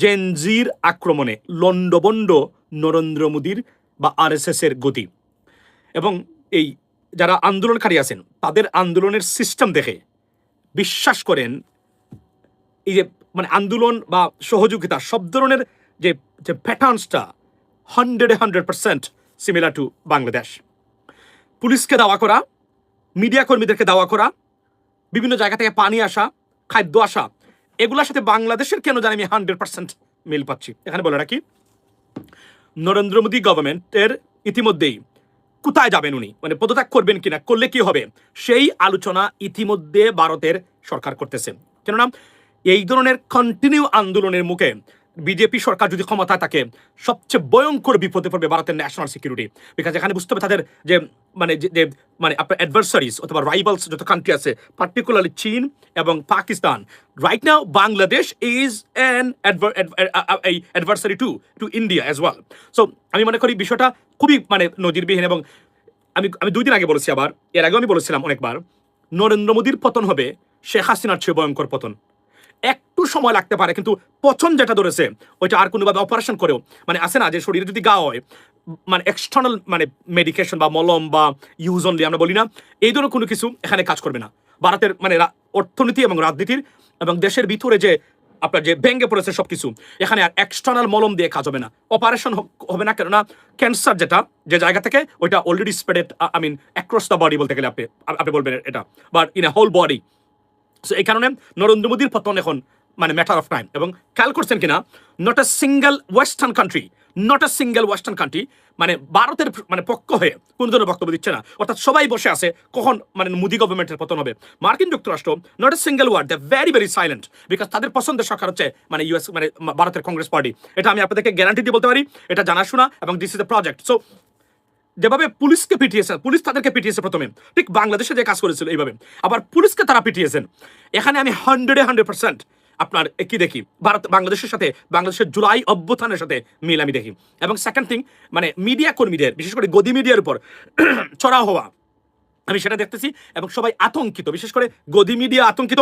জেনজির আক্রমণে লন্ডবন্ড নরেন্দ্র মোদীর বা আরএসএস এর গতি, এবং এই যারা আন্দোলনকারী আছেন তাদের আন্দোলনের সিস্টেম দেখে বিশ্বাস করেন এই যে মানে আন্দোলন বা সহযোগিতা সব ধরনের যে যে প্যাটার্নসটা 100% সিমিলার টু বাংলাদেশ। পুলিশকে দাওয়া করা, মিডিয়া কর্মীদেরকে দাওয়া করা, বিভিন্ন জায়গা থেকে পানি আসা, খাদ্য আসা, এগুলোর সাথে বাংলাদেশের কেন জানি আমি 100% মিল পাচ্ছি। এখানে বলে রাখি, নরেন্দ্র মোদী গভর্নমেন্টের ইতিমধ্যেই কোথায় যাবেন উনি, মানে পদত্যাগ করবেন কিনা, করলে কি হবে, সেই আলোচনা ইতিমধ্যে ভারতের সরকার করতেছে। কেননা এই ধরনের কন্টিনিউ আন্দোলনের মুখে বিজেপি সরকার যদি ক্ষমতায় থাকে, সবচেয়ে ভয়ঙ্কর বিপদে পড়বে ভারতের ন্যাশনাল সিকিউরিটি। বিকজ এখানে বুঝতে হবে তাদের যে মানে আপনার অ্যাডভার্সারিজ অথবা রাইভালস যত কান্ট্রি আছে, পার্টিকুলারলি চীন এবং Pakistan. Right now Bangladesh is an adversary to India as well. So আমি মনে করি বিষয়টা খুবই মানে নজিরবিহীন। এবং আমি 2 দিন আগে বলেছি, আবার এর আগেও আমি বলেছিলাম অনেকবার, নরেন্দ্র মোদীর পতন হবে শেখ হাসিনার চেয়ে ভয়ঙ্কর পতন। একটু সময় লাগতে পারে, কিন্তু পছন্দ যেটা ধরেছে ওইটা আর কোনোভাবে অপারেশন করেও মানে আসে না যে শরীরে যদি গা হয়, মানে এক্সটার্নাল মানে মেডিকেশন বা মলম বা ইউজ অনলি আমরা বলি না, এই ধরনের কোনো কিছু এখানে কাজ করবে না। ভারতের মানে অর্থনীতি এবং রাজনীতির এবং দেশের ভিতরে যে আপনার যে ভেঙে পড়েছে সবকিছু, এখানে আর এক্সটার্নাল মলম দিয়ে কাজ হবে না, অপারেশন হবে না। কেননা ক্যান্সার যেটা যে জায়গা থেকে, ওইটা already spreaded, I mean across the body বলতে গেলে আপনি বলবেন এটা, but in a whole body. So এই কারণে নরেন্দ্র মোদীর পতন এখন মানে ম্যাটার অফ টাইম। এবং খেয়াল করছেন কিনা, not a single western country মানে ভারতের মানে পক্ষ হয়ে কোন ধরনের বক্তব্য দিচ্ছে না। অর্থাৎ সবাই বসে আছে কখন মানে মোদী গভর্নমেন্টের পতন হবে। মার্কিন যুক্তরাষ্ট্র not a single word, they very silent, because তাদের পছন্দের সরকার হচ্ছে মানে ইউএস মানে ভারতের কংগ্রেস পার্টি। এটা আমি আপনাদেরকে গ্যারান্টি দিয়ে বলতে পারি, এটা জানাশোনা, এবং this is a project. So যেভাবে পুলিশকে পিটিয়েছে, পুলিশ তাদেরকে পিটিয়েছে প্রথমে, ঠিক বাংলাদেশে যে কাজ করেছিল এইভাবে আবার পুলিশকে তারা পিটিয়েছেন। এখানে আমি 100% আপনার কি দেখি, বাংলাদেশের সাথে, বাংলাদেশের জুলাই অভ্যুত্থানের সাথে মিল আমি দেখি। এবং সেকেন্ড থিং, মানে মিডিয়া কর্মীদের, বিশেষ করে গদি মিডিয়ার উপর চড়া হওয়া, আমি সেটা দেখতেছি। এবং সবাই আতঙ্কিত, বিশেষ করে গদি মিডিয়া আতঙ্কিত,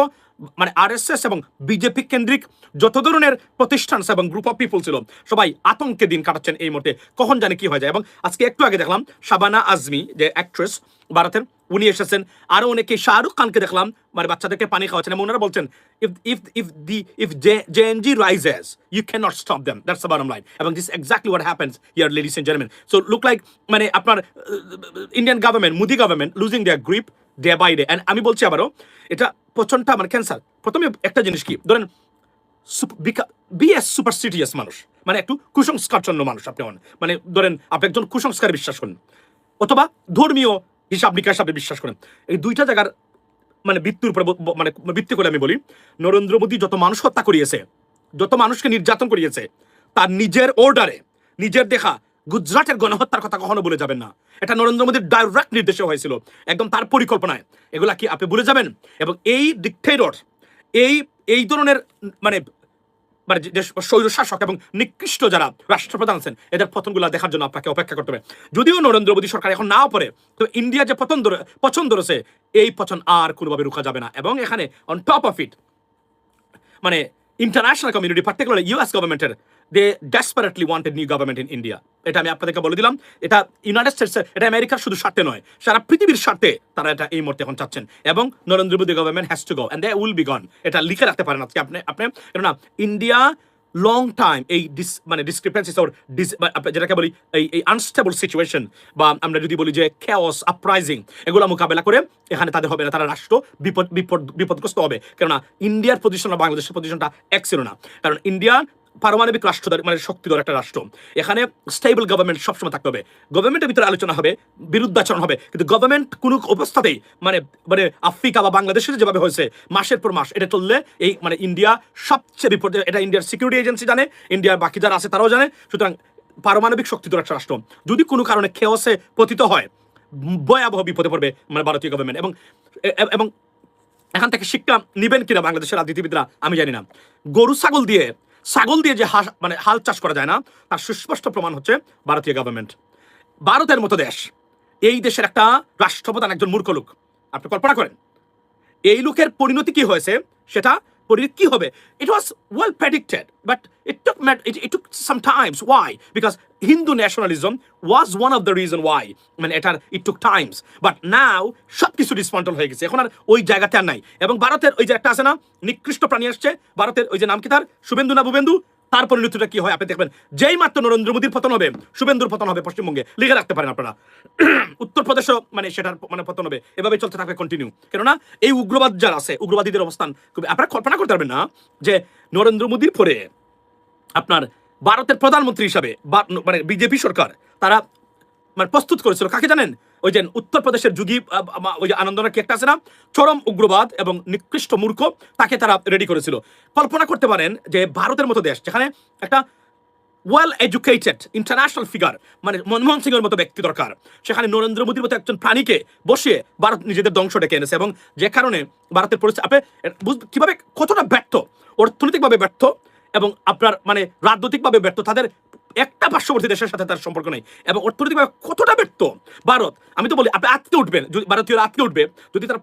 মানে আরএসএস এবং বিজেপি কেন্দ্রিক যত ধরনের প্রতিষ্ঠান এবং গ্রুপ অফ পিপল ছিল, সবাই আতঙ্কে দিন কাটাচ্ছেন এই মুহূর্তে, কখন জানি কি হয়ে যায়। এবং আজকে একটু আগে দেখলাম শাবানা আজমি যে অ্যাক্ট্রেস ভারতের, উনি এসেছেন। আরো অনেকে, শাহরুখ খানকে দেখলাম মানে বাচ্চাদেরকে পানি খাওয়াচ্ছেন, এবং ওনারা বলছেন if JNG rises, you cannot stop them. That's the bottom line. এবং this is exactly what happens here, ladies and gentlemen. So look like মানে আপনার Indian government, Modi government losing their grip day by day. And আমি বলছি আবারও, এটা প্রচন্ডটা মানে cancer. প্রথমে একটা জিনিস কি ধরেন, বি এ সুপারস্টিটিয়াস মানুষ, মানে একটু কুসংস্কারচন্ন মানুষ আপনি হন, মানে ধরেন আপনি একজন কুসংস্কারে বিশ্বাস করেন, অথবা ধর্মীয় হিসাব নিকাশ আপনি বিশ্বাস করেন। এই দুইটা জায়গার মানে ভিত্তির উপরে মানে ভিত্তি করে আমি বলি, নরেন্দ্র মোদী যত মানুষ হত্যা করিয়েছে, যত মানুষকে নির্যাতন করিয়েছে, তার নিজের অর্ডারে, নিজের দেখা গুজরাটের গণহত্যার কথা কখনো ভুলে যাবেন না। এটা নরেন্দ্র মোদীর ডাইরেক্ট নির্দেশে হয়েছিল, একদম তার পরিকল্পনায়। এগুলা কি আপনি ভুলে যাবেন? এবং এই ডিক্টেটর, এই ধরনের মানে মানে যে স্বৈরশাসক এবং নিকৃষ্ট যারা রাষ্ট্রপ্রধান আছেন, এদের পতনগুলো দেখার জন্য আপনাকে অপেক্ষা করতে হবে। যদিও নরেন্দ্র মোদী সরকার এখন নাও পড়ে, তো ইন্ডিয়া যে পছন্দ রয়েছে, এই পছন্দ আর কোনোভাবে রুখা যাবে না। এবং এখানে অন টপ অফ ইট, মানে ইন্টারন্যাশনাল কমিউনিটি, পার্টিকুলার ইউএস গভর্নমেন্টের, they desperately wanted new government in India. এটা আমি আপনাদেরকে বলে দিলাম। এটা ইউনাইটেড স্টেটস, এটা আমেরিকার শুধু স্বার্থে নয়, সারা পৃথিবীর স্বার্থে তারা এটা এই মুহূর্তে এখন চাচ্ছেন। এবং Narendra Modi government has to go and they will be gone. এটা লিখে রাখতে পারেন আজকে আপনি, কেননা ইন্ডিয়া লং টাইম এই মানে ডিসক্রিপেন্সিস ওর যেটাকে বলি এই আনস্টেবল সিচুয়েশন, বা আমরা যদি বলি যে খেওস আপরাইজিং, এগুলো মোকাবেলা করে এখানে তাদের হবে না, তারা রাষ্ট্র বিপদগ্রস্ত হবে। কেননা ইন্ডিয়ার পজিশন আর বাংলাদেশের পজিশনটা এক ছিল না। কারণ ইন্ডিয়া পারমাণবিক রাষ্ট্র, মানে শক্তিধর একটা রাষ্ট্র, এখানে স্টেবল গভর্নমেন্ট সবসময় থাকতে হবে। গভর্নমেন্টের ভিতরে আলোচনা হবে, বিরুদ্ধাচরণ হবে, কিন্তু গভর্নমেন্ট কোনো অবস্থাতেই মানে মানে আফ্রিকা বা বাংলাদেশের যেভাবে হয়েছে মাসের পর মাস এটা চললে, এই মানে ইন্ডিয়া সবচেয়ে বিপদে, এটা ইন্ডিয়ার সিকিউরিটি এজেন্সি জানে, ইন্ডিয়ার বাকি যারা আছে তারাও জানে। সুতরাং পারমাণবিক শক্তিধর একটা রাষ্ট্র যদি কোনো কারণে খেওসে পতিত হয়, ভয়াবহ বিপদে পড়বে মানে ভারতীয় গভর্নমেন্ট। এবং এখান থেকে শিক্ষা নিবেন কিনা বাংলাদেশের রাজনীতিবিদরা আমি জানি না। গরু ছাগল দিয়ে যে মানে হাল চাষ করা যায় না, তার সুস্পষ্ট প্রমাণ হচ্ছে ভারতীয় গভর্নমেন্ট। ভারতের মতো দেশ, এই দেশের একটা রাষ্ট্রপ্রধান একজন মূর্খ লোক। আপনি কল্পনা করেন এই লোকের পরিণতি কি হয়েছে, সেটা কি হবে, it was well predicted, but it took some times. Why? Because Hindu nationalism was one of the reason why, মানে it took times, but now সবকিছু ডিসমান্টল হয়ে গেছে, এখন আর ওই জায়গাতে আর নাই। এবং ভারতের ওই যে একটা আছে না নিকৃষ্ট প্রাণী আসছে, ভারতের ওই যে নাম কি তার, শুভেন্দু না ভুবেন্দু, তার পরিণতিটা কি হয় আপনি দেখবেন। যেই মাত্র নরেন্দ্র মোদীর পতন হবে, শুভেন্দুর পতন হবে পশ্চিমবঙ্গে, লিখে রাখতে পারেন আপনারা। উত্তরপ্রদেশও মানে সেটার মানে পতন হবে, এভাবে চলতে থাকবে কন্টিনিউ। কেননা এই উগ্রবাদ যারা আছে, উগ্রবাদীদের অবস্থান আপনারা কল্পনা করতে পারবেন না যে নরেন্দ্র মোদীর পরে আপনার ভারতের প্রধানমন্ত্রী হিসাবে মানে বিজেপি সরকার তারা মানে প্রস্তুত করেছিল কাকে জানেন? ওই যে উত্তরপ্রদেশের যোগী ওই যে আনন্দনা কি একটা আছে না, চরম উগ্রবাদ এবং নিকৃষ্ট মূর্খ, তাকে তারা রেডি করেছিল। কল্পনা করতে পারেন যে ভারতের মতো দেশ যেখানে একটা ওয়েল এডুকেটেড ইন্টারন্যাশনাল ফিগার মানে মনমোহন সিং এর মতো ব্যক্তি দরকার, সেখানে নরেন্দ্র মোদীর মতো একজন প্রাণীকে বসিয়ে ভারত নিজেদের ধ্বংস ডেকে এনেছে। এবং যে কারণে ভারতের পরিস্থিতি আপনি কিভাবে কতটা ব্যর্থ, অর্থনৈতিকভাবে ব্যর্থ এবং আপনার মানে রাজনৈতিকভাবে ব্যর্থ, তাদের একটা পার্শ্ববর্তী দেশের সাথে তার সম্পর্ক নেই, এবং অর্থনৈতিকভাবে কতটা ব্যর্থ ভারত। আমি তো বলি আপনি আটকে উঠবেন, ভারতীয়রা আটকে উঠবে যদি তারা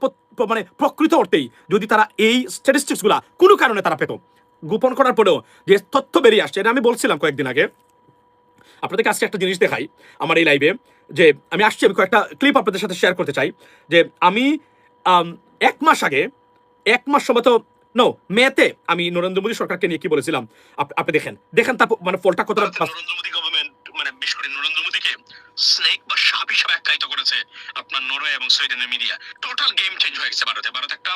মানে প্রকৃত অর্থেই যদি তারা এই স্ট্যাটিস্টিক্স গুলা কোনো কারণে তারা পেত। গোপন করার পরেও যে তথ্য বেরিয়ে আসছে, এটা আমি বলছিলাম কয়েকদিন আগে, আপনাদেরকে আজকে একটা জিনিস দেখাই আমার এই লাইভে, যে আমি আসছি, আমি কয়েকটা ক্লিপ আপনাদের সাথে শেয়ার করতে চাই। যে আমি 1 মাস আগে, 1 মাস সম্ভবত মেতে আমি নরেন্দ্র মোদী সরকারকে নিয়ে কি বলেছিলাম, আপনি দেখেন তার মানে ফলটা কতটা। নরেন্দ্র মোদী গভর্নমেন্ট মানে বিশেষ করে নরেন্দ্র মোদীকে স্নেক বা সাপ হিসেবে আখ্যায়িত করেছে আপনার নরওয়ে এবং সুইডেনের মিডিয়া। টোটাল গেম চেঞ্জ হয়ে গেছে ভারতে। ভারত একটা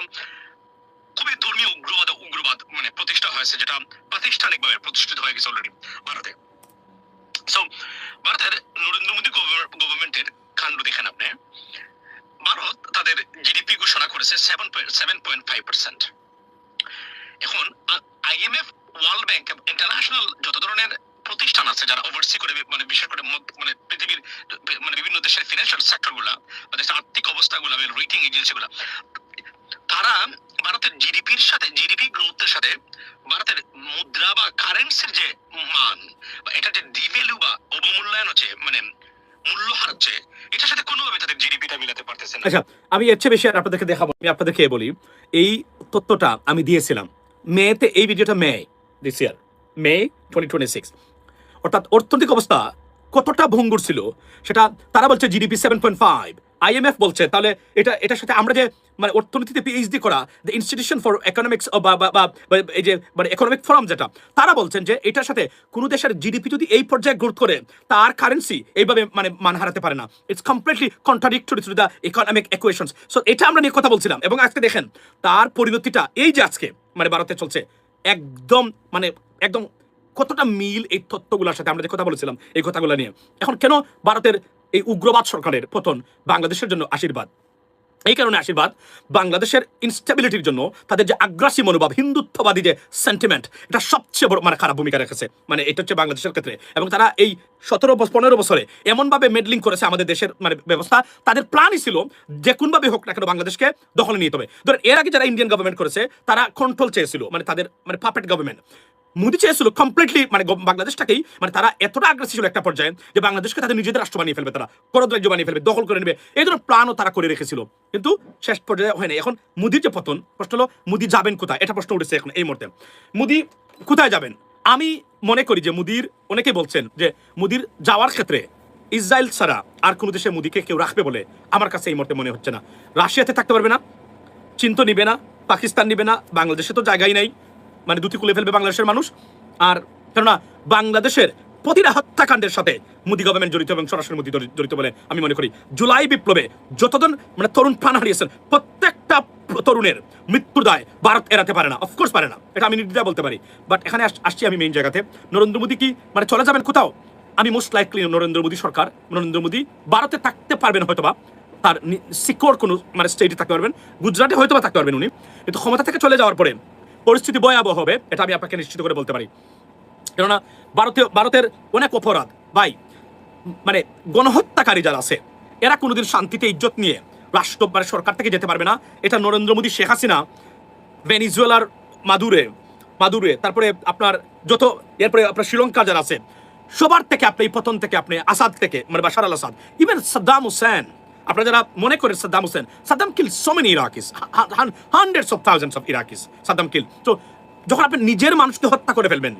খুবই ধর্মীয় উগ্রবাদ মানে প্রতিষ্ঠা হয়েছে, যেটা প্রাতিষ্ঠানিকভাবে প্রতিষ্ঠিত হয়ে গেছে অলরেডি ভারতে। সো ভারতের নরেন্দ্র মোদী গভর্নমেন্টের কাণ্ড দেখেন আপনি। ভারত তাদের জিডিপি ঘোষণা করেছে 7.5%। এখন IMF, ওয়ার্ল্ড ব্যাংক, ইন্টারন্যাশনাল যত ধরনের প্রতিষ্ঠান আছে যারা ওভারসি করে মানে বিশেষ করে মানে পৃথিবীর মানে বিভিন্ন দেশের ফিনান্সিয়াল সেক্টর গুলা বা দেশের আর্থিক অবস্থা গুলা, রেটিং এজেন্সি গুলা, তারা ভারতের জিডিপির সাথে, জিডিপি গ্রোথের সাথে ভারতের মুদ্রা বা কারেন্সির যে মান বা এটা যে ডিভ্যালু বা অবমূল্যায়ন হচ্ছে মানে মূল্য হারাচ্ছে, এটার সাথে কোনোভাবে তাদের জিডিপিটা মিলাতে পারতেছে না। আচ্ছা, আমি এর চেয়ে বেশি আর আপনাদেরকে দেখাবো। আমি আপনাদেরকে বলি, এই তথ্যটা আমি দিয়েছিলাম মেতে, এই ভিডিওটা দিস ইয়ার মে 2026। অর্থাৎ অর্থনৈতিক অবস্থা কতটা ভঙ্গুর ছিল সেটা তারা বলছে জিডিপি 7.5, IMF বলছে। তাহলে এটার সাথে আমরা যে মানে অর্থনীতিতে PhD করা দ্য ইনস্টিটিউশন ফর ইকোনমিক্স বা এই যে মানে ইকোনমিক ফোরাম যেটা, তারা বলছেন যে এটার সাথে কোনো দেশের জিডিপি যদি এই পর্যায়ে গ্রোথ করে তার কারেন্সি এইভাবে মানে মান হারাতে পারে না। It's completely contradictory to the economic equations. So এটা আমরা নিয়ে কথা বলছিলাম, এবং আজকে দেখেন তার পরিণতিটা এই যে আজকে মানে ভারতে চলছে, একদম কতটা মিল এই তথ্যগুলোর সাথে আমরা যে কথা বলেছিলাম এই কথাগুলো নিয়ে। এখন কেন ভারতের এই উগ্রবাদ সরকারের পতন বাংলাদেশের জন্য আশীর্বাদ? এই কারণে আশীর্বাদ, বাংলাদেশের ইনস্টেবিলিটির জন্য তাদের যে আগ্রাসী মনোভাব, হিন্দুত্ববাদী যে সেন্টিমেন্ট, এটা সবচেয়ে বড় মানে খারাপ ভূমিকা রেখেছে মানে এটা হচ্ছে বাংলাদেশের ক্ষেত্রে। এবং তারা এই 17-15 বছরে এমনভাবে মেডলিং করেছে আমাদের দেশের মানে ব্যবস্থা, তাদের প্ল্যানই ছিল যে কোনভাবে হোক না কেন বাংলাদেশকে দখলে নিতে হবে। ধরেন এর আগে যারা ইন্ডিয়ান গভর্নমেন্ট করেছে তারা কন্ট্রোল চেয়েছিল, মানে তাদের মানে পাপেট গভর্নমেন্ট। মোদি চেয়েছিল কমপ্লিটলি মানে বাংলাদেশটাকেই, মানে তারা এতটা আগ্রাসী ছিল একটা পর্যায়ে যে বাংলাদেশকে তাদের নিজেদের রাষ্ট্র বানিয়ে ফেলবে, তারা করদ রাজ্য বানিয়ে ফেলবে, দখল করে নেবে, এই ধরনের প্ল্যানও তারা করে রেখেছিল। কিন্তু শেষ পর্যায়ে হয় না। এখন মোদির যে পতন, প্রশ্ন হলো মোদি যাবেন কোথায়, এটা প্রশ্ন উঠেছে এখন এই মুহূর্তে। মোদি কোথায় যাবেন? আমি মনে করি যে মোদির, অনেকেই বলছেন যে মোদির যাওয়ার ক্ষেত্রে ইসরায়েল ছাড়া আর কোনো দেশে মোদিকে কেউ রাখবে বলে আমার কাছে এই মুহূর্তে মনে হচ্ছে না। রাশিয়াতে থাকতে পারবে না, চীন তো নিবে না, পাকিস্তান নিবে না, বাংলাদেশে তো জায়গাই নাই, মানে দুটি খুলে ফেলবে বাংলাদেশের মানুষ। আর কেননা বাংলাদেশের প্রতিটা হত্যাকাণ্ডের সাথে মোদি গভর্নমেন্ট জড়িত এবং সরাসরি মোদি জড়িত বলে আমি মনে করি। জুলাই বিপ্লবে যতজন মানে তরুণ প্রাণ হারিয়েছেন, প্রত্যেকটা তরুণের মৃত্যুর দায় ভারত এড়াতে পারে না, অফকোর্স পারে না, এটা আমি নির্দ্বিধায় বলতে পারি। বাট এখানে আসছি আমি মেইন জায়গাতে, নরেন্দ্র মোদি কি মানে চলে যাবেন কোথাও? আমি মোস্ট লাইকলি নরেন্দ্র মোদি সরকার, নরেন্দ্র মোদি ভারতে থাকতে পারবেন হয়তোবা, তার সিকিউর কোনো মানে স্টেটে থাকতে পারবেন, গুজরাটে হয়তোবা থাকতে পারবেন উনি, কিন্তু ক্ষমতা থেকে চলে যাওয়ার পরে পরিস্থিতি ভয়াবহ হবে, এটা আমি আপনাকে নিশ্চিত করে বলতে পারি। কেননা ভারতের অনেক অপরাধ ভাই, মানে গণহত্যাকারী যারা আছে এরা কোনোদিন শান্তিতে ইজ্জত নিয়ে রাষ্ট্র মানে সরকার থেকে যেতে পারবে না। এটা নরেন্দ্র মোদী, শেখ হাসিনা, ভেনিজুয়েলার মাদুরে, তারপরে আপনার যত এরপরে আপনার শ্রীলঙ্কা যারা আছে সবার থেকে আপনি এই পতন থেকে, আপনি আসাদ থেকে মানে Bashar al Assad, even Saddam Hussein, আপনারা যারা মনে করেন Saddam kill so many Iraqis, hundreds of thousands of Iraqis Saddam kill. তো যখন আপনি নিজের মানুষকে হত্যা করে ফেলবেন,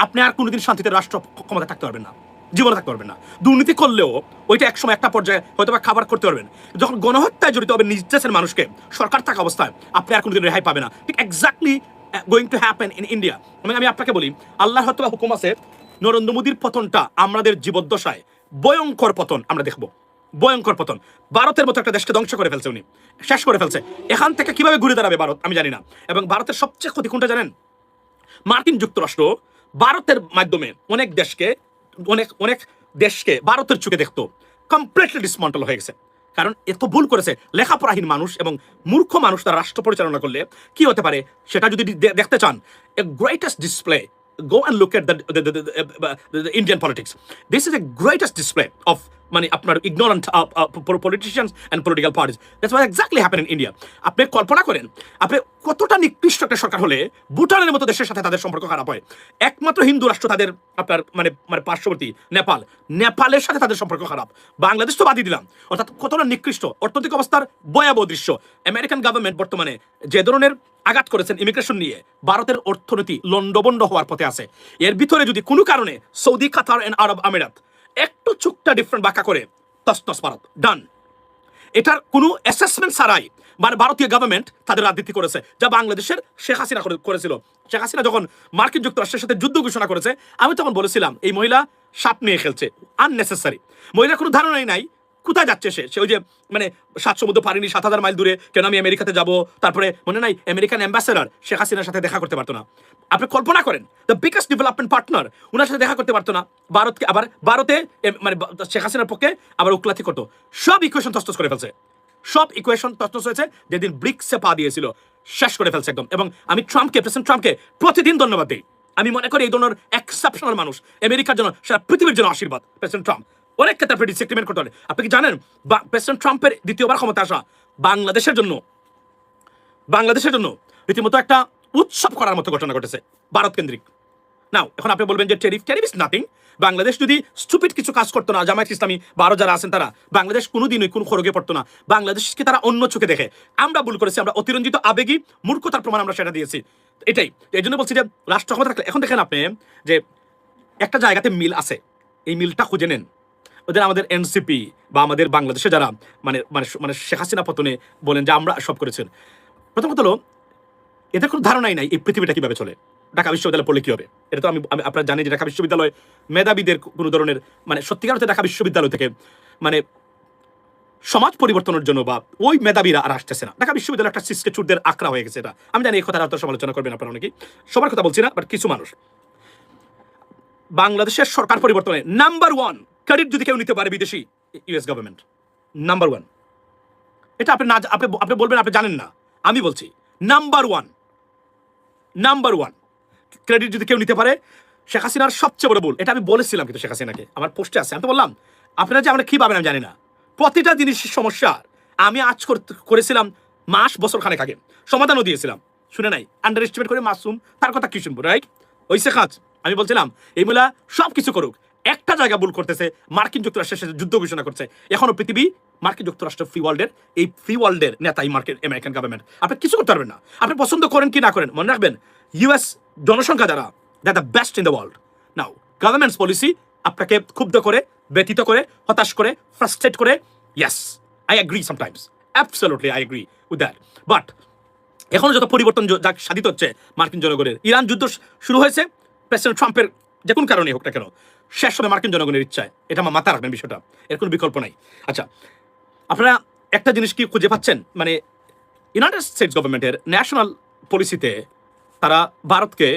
আপনি আর কোনোদিন শান্তিতে রাষ্ট্র ক্ষমতা থাকতে পারবেন না, জীবনে থাকতে পারবেন না। দুর্নীতি করলেও ওইটা একসময় একটা পর্যায়ে হয়তো বা খাবার করতে পারবেন। যখন গণহত্যায় জড়িত হবে নিজ দেশের মানুষকে, সরকার থাকা অবস্থায় আপনি আর কোনোদিন রেহাই পাবে না। ঠিক exactly going to happen in India. আমি আপনাকে বলি, আল্লাহর হয়তো বা হুকুম আছে, নরেন্দ্র মোদীর পতনটা আমাদের জীবদ্দশায় ভয়ঙ্কর পতন আমরা দেখবো, ভয়ঙ্কর পতন। ভারতের মতো একটা দেশকে ধ্বংস করে ফেলছে উনি, শেষ করে ফেলছে। এখান থেকে কিভাবে ঘুরে দাঁড়াবে ভারত আমি জানি না। এবং ভারতের সবচেয়ে ক্ষতি কোনটা জানেন? মার্কিন যুক্তরাষ্ট্র ভারতের মাধ্যমে অনেক দেশকে ভারতের চোখে দেখতো, কমপ্লিটলি ডিসমান্টল হয়ে গেছে। কারণ এত ভুল করেছে লেখাপড়াহীন মানুষ এবং মূর্খ মানুষ তারা রাষ্ট্র পরিচালনা করলে কি হতে পারে সেটা যদি দেখতে চান, a greatest display, go and look at the Indian politics. This is the greatest display of আপনার ignorant politicians and political parties. That's what exactly happened in India. আপনি কল্পনা করেন, আপনি কতটা নিকৃষ্ট একটা সরকার হলে ভুটানের মতো দেশের সাথে তাদের সম্পর্ক খারাপ হয়। একমাত্র হিন্দু রাষ্ট্র তাদের আপনার পার্শ্ববর্তী নেপালের সাথে তাদের সম্পর্ক খারাপ। বাংলাদেশ তো বাদই দিলাম। অর্থাৎ কতটা নিকৃষ্ট অর্থনৈতিক অবস্থার ভয়াবহ দৃশ্য। আমেরিকান গভর্নমেন্ট বর্তমানে যে ধরনের আঘাত করেছেন ইমিগ্রেশন নিয়ে, ভারতের অর্থনীতি লন্ডভন্ড হওয়ার পথে আছে। এর ভিতরে যদি কোনো কারণে সৌদি, কাতার এন্ড আরব আমিরাত একটু চুকটা ডিফারেন্ট বাঁকা করে তস ভারত ডান। এটার কোনো অ্যাসেসমেন্ট ছাড়াই ভারতীয় গভর্নমেন্ট তাদের রাজনীতি করেছে, যা বাংলাদেশের শেখ হাসিনা করেছিল। শেখ হাসিনা যখন মার্কিন যুক্তরাষ্ট্রের সাথে যুদ্ধ ঘোষণা করেছে, আমি তখন বলেছিলাম এই মহিলা সাপ নিয়ে খেলছে, আননেসেসারি। মহিলার কোনো ধারণাই নাই কোথায় যাচ্ছে সে ওই যে 7 সমুদ্র পারিনি, 7,000 মাইল দূরে কেন আমি আমেরিকাতে যাব। তারপরে মনে নাই আমেরিকান অ্যাম্বাসেডর শেখ হাসিনার সাথে দেখা করতে পারতো না। আপনি কল্পনা করেন, দ্য বিগেস্ট ডেভেলপমেন্ট পার্টনার ওনার সাথে দেখা করতে পারতো না। ভারতকে আবার ভারতে শেখ হাসিনার পক্ষে আবার উকলাতি করতো। সব ইকুয়েশন তস্তস করে ফেলছে, সব ইকুয়েশন তস্তস হয়েছে যেদিন ব্রিক্সে পা দিয়েছিল, শেষ করে ফেলছে একদম। এবং আমি প্রেসিডেন্ট ট্রাম্পকে প্রতিদিন ধন্যবাদ দিই। আমি মনে করি এই ধরনের এক্সেপশনাল মানুষ আমেরিকার জন্য, সারা পৃথিবীর জন্য আশীর্বাদ প্রেসিডেন্ট ট্রাম্প। অনেক ক্ষেত্রে আপনি ডিসএগ্রিমেন্ট করতে পারেন। আপনি কি জানেন প্রেসিডেন্ট ট্রাম্পের দ্বিতীয়বার ক্ষমতা আসা বাংলাদেশের জন্য রীতিমতো একটা উৎসব করার মতো ঘটনা ঘটেছে, ভারত কেন্দ্রিক। নাও এখন আপনি বলবেন যে টেরিফ ইজ নাথিং। বাংলাদেশ যদি স্টুপিড কিছু কাজ করতো না, জামায়াত ইসলামী বা আরো যারা আছেন তারা, বাংলাদেশ কোনোদিনই কোনো খড়গে পড়তো না। বাংলাদেশকে তারা অন্য চোখে দেখে। আমরা ভুল করেছি, আমরা অতিরঞ্জিত আবেগী মূর্খতার প্রমাণ আমরা সেটা দিয়েছি। এটাই এই জন্য বলছি যে রাষ্ট্র ক্ষমতা থাকলে, এখন দেখেন আপনি যে একটা জায়গাতে মিল আছে, এই মিলটা খুঁজে নেন। ওদের আমাদের এনসিপি বা আমাদের বাংলাদেশে যারা শেখ হাসিনা পতনে বলেন যে আমরা সব করেছেন, প্রথমত হলো এদের কোনো ধারণাই নাই এই পৃথিবীটা কিভাবে চলে। ঢাকা বিশ্ববিদ্যালয় পড়লে কি হবে? এটা তো আমি আপনারা জানি যে ঢাকা বিশ্ববিদ্যালয় মেধাবীদের কোনো ধরনের সত্যিকার অর্থে ঢাকা বিশ্ববিদ্যালয় থেকে সমাজ পরিবর্তনের জন্য বা ওই মেধাবীরা আর আসতেছে না। ঢাকা বিশ্ববিদ্যালয় একটা সিসকে চুরদের আঁকড়া হয়ে গেছে। এটা আমি জানি, এই কথা আর সমালোচনা করবেন আপনারা অনেকেই, সবার কথা বলছি না, বাট কিছু মানুষ। বাংলাদেশের সরকার পরিবর্তনে নাম্বার 1 ক্রেডিট যদি কেউ নিতে পারে বিদেশি, ইউএস গভর্নমেন্ট নাম্বার 1। এটা আপনি বলবেন আপনি জানেন না, আমি বলছি নাম্বার 1 ক্রেডিট যদি কেউ নিতে পারে। শেখ হাসিনার সবচেয়ে বড় ভুল, এটা আমি বলেছিলাম কিন্তু শেখ হাসিনাকে, আমার পোস্টে আছে, আমি তো বললাম। আপনারা যে আমরা কি পাবেন আমি জানি না, প্রতিটা জিনিসের সমস্যা আমি আজ করেছিলাম বছর খানেক আগে, সমাধানও দিয়েছিলাম। শুনে নাই, আন্ডার এস্টিমেট করে মাসুম তার কথা কি শুনবো, রাইট? ওই শেখ আমি বলছিলাম এই মূলা সব কিছু করুক, একটা জায়গা ভুল করতেছে, মার্কিন যুক্তরাষ্ট্রের সাথে যুদ্ধ ঘোষণা করছে। এখনো পৃথিবী মার্কিন যুক্তরাষ্ট্র ফ্রি ওয়ার্ল্ডের নেতা এই আমেরিকান গভর্নমেন্ট। আপনি কিছু করতে পারবেন না, আপনি পছন্দ করেন কি না করেন। মনে রাখবেন ইউএস জনসংখ্যা দ্বারা the best in the world. Now government's policy আপনাকে ক্ষুব্ধ করে, ব্যথিত করে, হতাশ করে, ফ্রাস্ট্রেট করে। Yes, I agree sometimes, absolutely I agree with that. But এখনো যত পরিবর্তন যা সাধিত হচ্ছে মার্কিন জনগণের, ইরান যুদ্ধ শুরু হয়েছে প্রেসিডেন্ট ট্রাম্পের যে কোনো কারণে হোক না কেন, শেষ হবে মার্কিন জনগণের ইচ্ছায়। এটা আমার মাথায় রাখবেন বিষয়টা, এর কোনো বিকল্প নাই। আচ্ছা, আপনারা একটা জিনিস কি খুঁজে পাচ্ছেন, ইউনাইটেড স্টেটস গভর্নমেন্টের ন্যাশনাল পলিসিতে তারা ভারতকে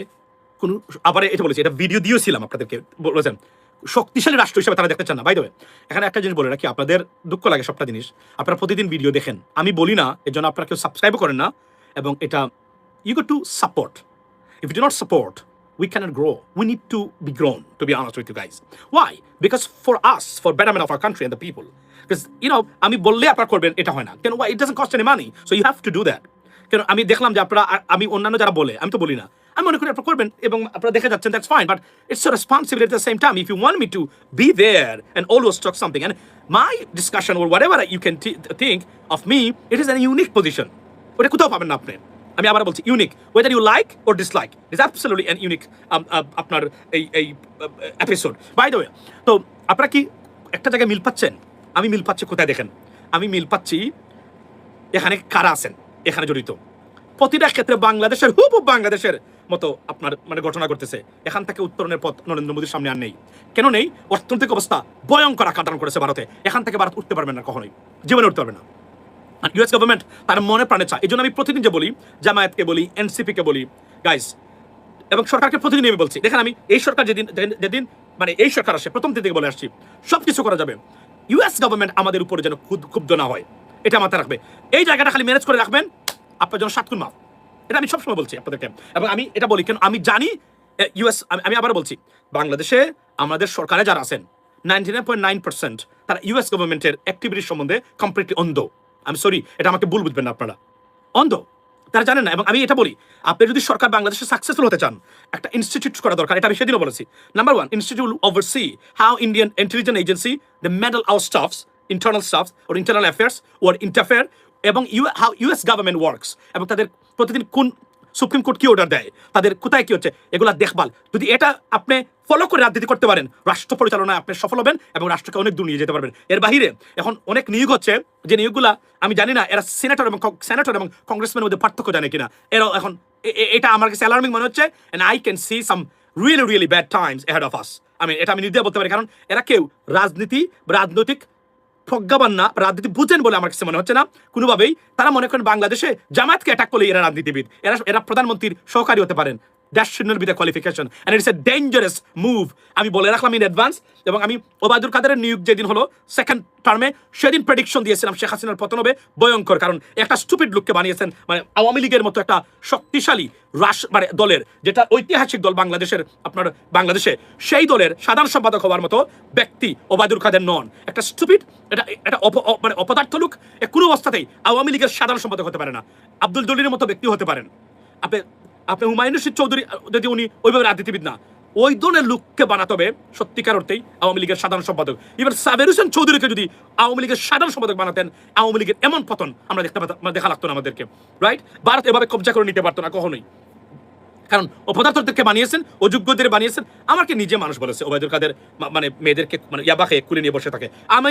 কোনো, আবার এটা বলেছে, এটা ভিডিও দিয়েছিলাম আপনাদেরকে, বলেছেন শক্তিশালী রাষ্ট্র হিসেবে তারা দেখতে চান না। বাই দ্য ওয়ে, এখানে একটা জিনিস বলে রাখি, আপনাদের দুঃখ লাগে সবটা জিনিস, আপনারা প্রতিদিন ভিডিও দেখেন, আমি বলি না, এর জন্য আপনারা কেউ সাবস্ক্রাইবও করেন না। এবং এটা you got to support. If you do not support, we cannot grow. We need to be grown, to be honest with you guys. Why? Because for us, for betterment of our country and the people. Because, আমি বললে আপনারা করবেন, এটা হয় না কেন? Why? It doesn't cost any money, so you have to do that. কেন আমি দেখলাম যে আপনারা, আমি অন্যান্য যারা বলে, আমি তো বলি না, আমি মনে করি আপনারা করবেন এবং আপনারা দেখে যাচ্ছেন, that's fine, but it's a responsibility at the same time. If you want me to be there and always talk something, and my discussion or whatever you can think of me, it is a unique position. ওটা কোথাও পাবেন না আপনি। আমি আবার বলছি unique, whether you like or dislike, it is absolutely an unique আপনার এই এপিসোড। বাই দ্য ওয়ে, তো আপনারা কি একটা জায়গায় মিল পাচ্ছেন? আমি মিল পাচ্ছি কোথায় দেখেন, আমি মিল পাচ্ছি এখানে কারা আছেন এখানে জড়িত। প্রতিটা ক্ষেত্রে বাংলাদেশের হুবহুব বাংলাদেশের মতো আপনার মানে ঘটনা ঘটতেছে। এখান থেকে উত্তরণের পথ নরেন্দ্র মোদীর সামনে আর নেই। কেন নেই? অর্থনৈতিক অবস্থা ভয়ঙ্কর আকার ধারণ করেছে ভারতে। এখান থেকে ভারত উঠতে পারবেন না, কখনোই জীবনে উঠতে পারবে না। আর ইউএস গভর্নমেন্ট তার মনে প্রাণে চায়। এই জন্য আমি প্রতিদিন যে বলি, জামায়াতকে বলি, এনসিপিকে বলি, গাইস, এবং সরকারকে প্রতিদিন আমি বলছি, দেখেন আমি এই সরকার যেদিন মানে এই সরকার আসে প্রথম দিন থেকে বলে আসছি সব কিছু করা যাবে, ইউএস গভর্নমেন্ট আমাদের উপরে যেন ক্ষুব্ধ না হয়, এটা মাথায় রাখবে। এই জায়গাটা খালি ম্যানেজ করে রাখবেন, আপনার জন্য 7 গুণ মাফ। এটা আমি সবসময় বলছি আপনাদেরকে, এবং আমি এটা বলি কেন আমি জানি ইউএস, আমি আবার বলছি, বাংলাদেশে আমাদের সরকারে যারা আছেন 99.9% তারা ইউএস গভর্নমেন্টের অ্যাক্টিভিটির সম্বন্ধে কমপ্লিটলি অন্ধ। আমি সরি, এটা আমাকে ভুল বুঝবেন না, আপনারা অন্ধ, তারা জানেন না। এবং আমি এটা বলি, আপনি যদি সরকার বাংলাদেশে সাকসেসফুল হতে চান, একটা ইনস্টিটিউট করা দরকার। এটা আমি সেদিনও বলেছি। Number 1, institute oversee how Indian intelligence agency the meddle our staffs, internal staffs or internal affairs or interfere, এবং হাউ ইউএস গভর্নমেন্ট ওয়ার্কস, এবং তাদের প্রতিদিন কোন সুপ্রিম কোর্ট কি অর্ডার দেয়, তাদের কোথায় কি হচ্ছে, এগুলা দেখভাল। যদি এটা আপনি ফলো করে রাজনীতি করতে পারেন, রাষ্ট্র পরিচালনায় আপনি সফল হবেন এবং রাষ্ট্রকে অনেক দূর নিয়ে যেতে পারবেন। এর বাহিরে এখন অনেক নিয়োগ হচ্ছে, যে নিয়োগগুলা আমি জানি না এরা সেনেটর এবং কংগ্রেসম্যানের মধ্যে পার্থক্য জানে কিনা। এরা এখন এটা আমার কাছে অ্যালার্মিং মনে হচ্ছে, and I can see some really bad times ahead of us. এটা আমি নির্দ্বিধায় বলতে পারি, কারণ এরা কেউ রাজনৈতিক প্রজ্ঞাবান না, রাজনীতি বুঝেন বলে আমার কাছে মনে হচ্ছে না কোনোভাবেই। তারা মনে করেন বাংলাদেশে জামায়াতকে অ্যাটাক করলে এরা রাজনীতিবিদ, এরা প্রধানমন্ত্রীর সহকারী হতে পারেন। That should not be the qualification, and it's a dangerous move. আমি বলে রাখলাম ইন অ্যাডভান্স। এবং আমি ওবায়দুল কাদেরের নিয়োগ যেদিন হলো সেকেন্ড টার্মে, সেদিন প্রেডিকশন দিয়েছিলাম শেখ হাসিনার পতন হবে ভয়ঙ্কর, কারণ একটা স্টুপিড লোককে বানিয়েছেন, মানে আওয়ামী লীগের মতো একটা শক্তিশালী মানে দলের, যেটা ঐতিহাসিক দল বাংলাদেশের, আপনার বাংলাদেশে সেই দলের সাধারণ সম্পাদক হওয়ার মতো ব্যক্তি ওবায়দুল কাদের নন। একটা স্টুপিড, এটা মানে অপদার্থ লোক, কোনো অবস্থাতেই আওয়ামী লীগের সাধারণ সম্পাদক হতে পারে না। আব্দুল জলিলের মতো ব্যক্তি হতে পারেন আপনি হুমায়ুন রশিদ চৌধুরী, যদি উনি ওইভাবে রাজনীতিবিদ না, ওই ধরনের লোককে বানাতে হবে সত্যিকার অর্থেই আওয়ামী লীগের সাধারণ সম্পাদক। এবার সাবের হোসেন চৌধুরীকে যদি আওয়ামী লীগের সাধারণ সম্পাদক বানাতেন, আওয়ামী লীগের এমন পতন আমরা দেখা লাগতো না আমাদেরকে, রাইট? ভারত এভাবে কবজা করে নিতে পারতো না কখনোই, কারণ অপদার্থদেরকে বানিয়েছেন, অযোগ্যদের বানিয়েছেন। আমাকে নিজে মানুষ বলেছে ওবায়দুল কাদের মানে মেয়েদেরকে মানে ইয়াবাকে কুলে নিয়ে বসে থাকে। আমি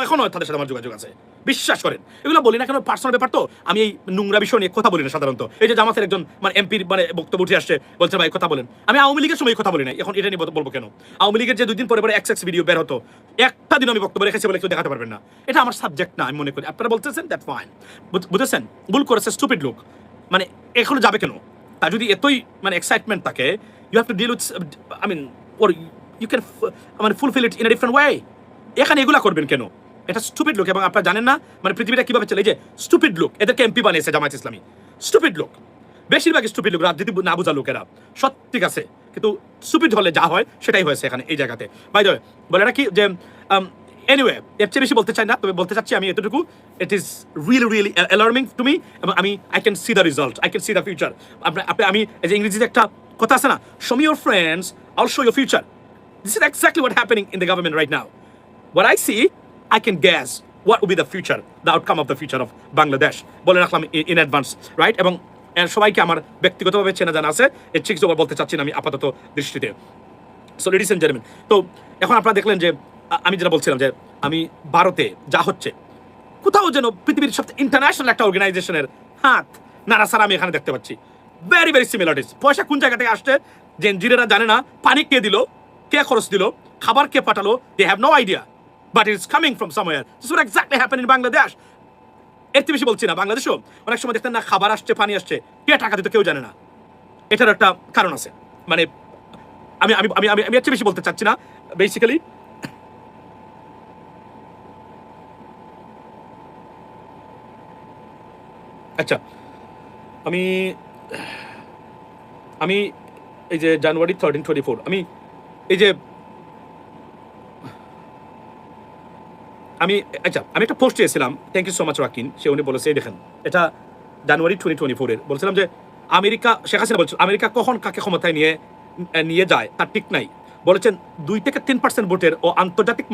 এখনো তাদের সাথে আমার যোগাযোগ আছে, বিশ্বাস করেন। এগুলো বলি না কেন, পার্সোনাল ব্যাপার তো। আমি এই নোংরা বিষয় নিয়ে কথা বলি না সাধারণত। এই যে জামাতের একজন মানে এমপির মানে বক্তব্য উঠে আসছে, বলছে ভাই কথা বলেন। আমি আওয়ামী লীগের সময় কথা বলি না, এখন এটা নিয়ে বলবো কেন? আওয়ামী লীগের যে 2 দিন পরে এক্স ভিডিও বের হতো, একটা দিন আমি বক্তব্য রেখেছি বলে কেউ দেখাতে পারবেন না। এটা আমার সাবজেক্ট না, আমি মনে করি। আপনারা বলতেছেন দ্যাট ফাইন, বুঝেছেন? ভুল করেছে স্টুপিড লোক, মানে এখনো যাবে কেন? তার যদি এতই মানে এক্সাইটমেন্ট থাকে, you have to deal with, I mean, or you can মানে fulfil it in a different way. এখানে এগুলা করবেন কেন? এটা স্টুপিড লোক। এবং আপনারা জানেন না মানে পৃথিবীটা কিভাবে চলে। এই যে স্টুপিড লোক, এদেরকে এমপি বানিয়েছে জামায়াত ইসলামী। স্টুপিড লোক, বেশিরভাগ স্টুপিড লোক, রাজনীতি না বোঝা লোকেরা। ঠিক আছে, কিন্তু স্টুপিড হলে যা হয় সেটাই হয়েছে এখানে এই জায়গাতে। বাই দ্য ওয়ে, বলে রাখি যে এনিওয়ে, এর চেয়ে বেশি বলতে চাই না, তবে বলতে চাচ্ছি আমি এতটুকু, it is really alarming to me. এবং I can see the result, I can see the future. আমি এই যে ইংরেজিতে একটা কথা আছে না, show me your friends, I'll show your future. This is exactly what happening in the government right now. What I see, I can guess what will be the future, the outcome of the future of Bangladesh. বলে রাখলাম in advance, right? এবং সবাইকে আমার ব্যক্তিগতভাবে চেনা জানা আছে, এর ঠিক জবাব বলতে চাচ্ছি না আমি আপাতত দৃষ্টিতে। সো লেডিস এন্ড জেন্টলম্যান, তো এখন আপনারা দেখলেন যে আমি যেটা বলছিলাম যে আমি ভারতে যা হচ্ছে, কোথাও যেন পৃথিবীর সবচেয়ে ইন্টারন্যাশনাল একটা অর্গানাইজেশনের হাত নাড়াচাড়া আমি এখানে দেখতে পাচ্ছি। Very similarities. পয়সা কোন জায়গা থেকে আসছে যে এনজিওরা জানে না, পানি কে দিল, কে খরচ দিল, খাবার কে পাঠালো, they have no idea, but it is coming from somewhere. This will exactly happen in Bangladesh. এর চেয়ে বেশি বলছি না। বাংলাদেশেও অনেক সময় দেখতেন না, খাবার আসছে, পানি আসছে, কে টাকা দিত কেউ জানে না। এটার একটা কারণ আছে। মানে আমি আমি আমি আমি এর চেয়ে বেশি বলতে চাচ্ছি না। বেসিক্যালি আচ্ছা, আমি এই যে জানুয়ারি 13, 24 আমি এই যে আমি একটা পোস্ট চেয়েছিলাম, thank you so much Rakin, সে উনি বলেছে, এই দেখেন এটা জানুয়ারি 2024 বলছিলাম যে আমেরিকা, শেখ হাসিনা বলছেন আমেরিকা কখন কাকে ক্ষমতায় নিয়ে যায় তার ঠিক নাই। বলেছেন 2-3% ভোটের ও আন্তর্জাতিক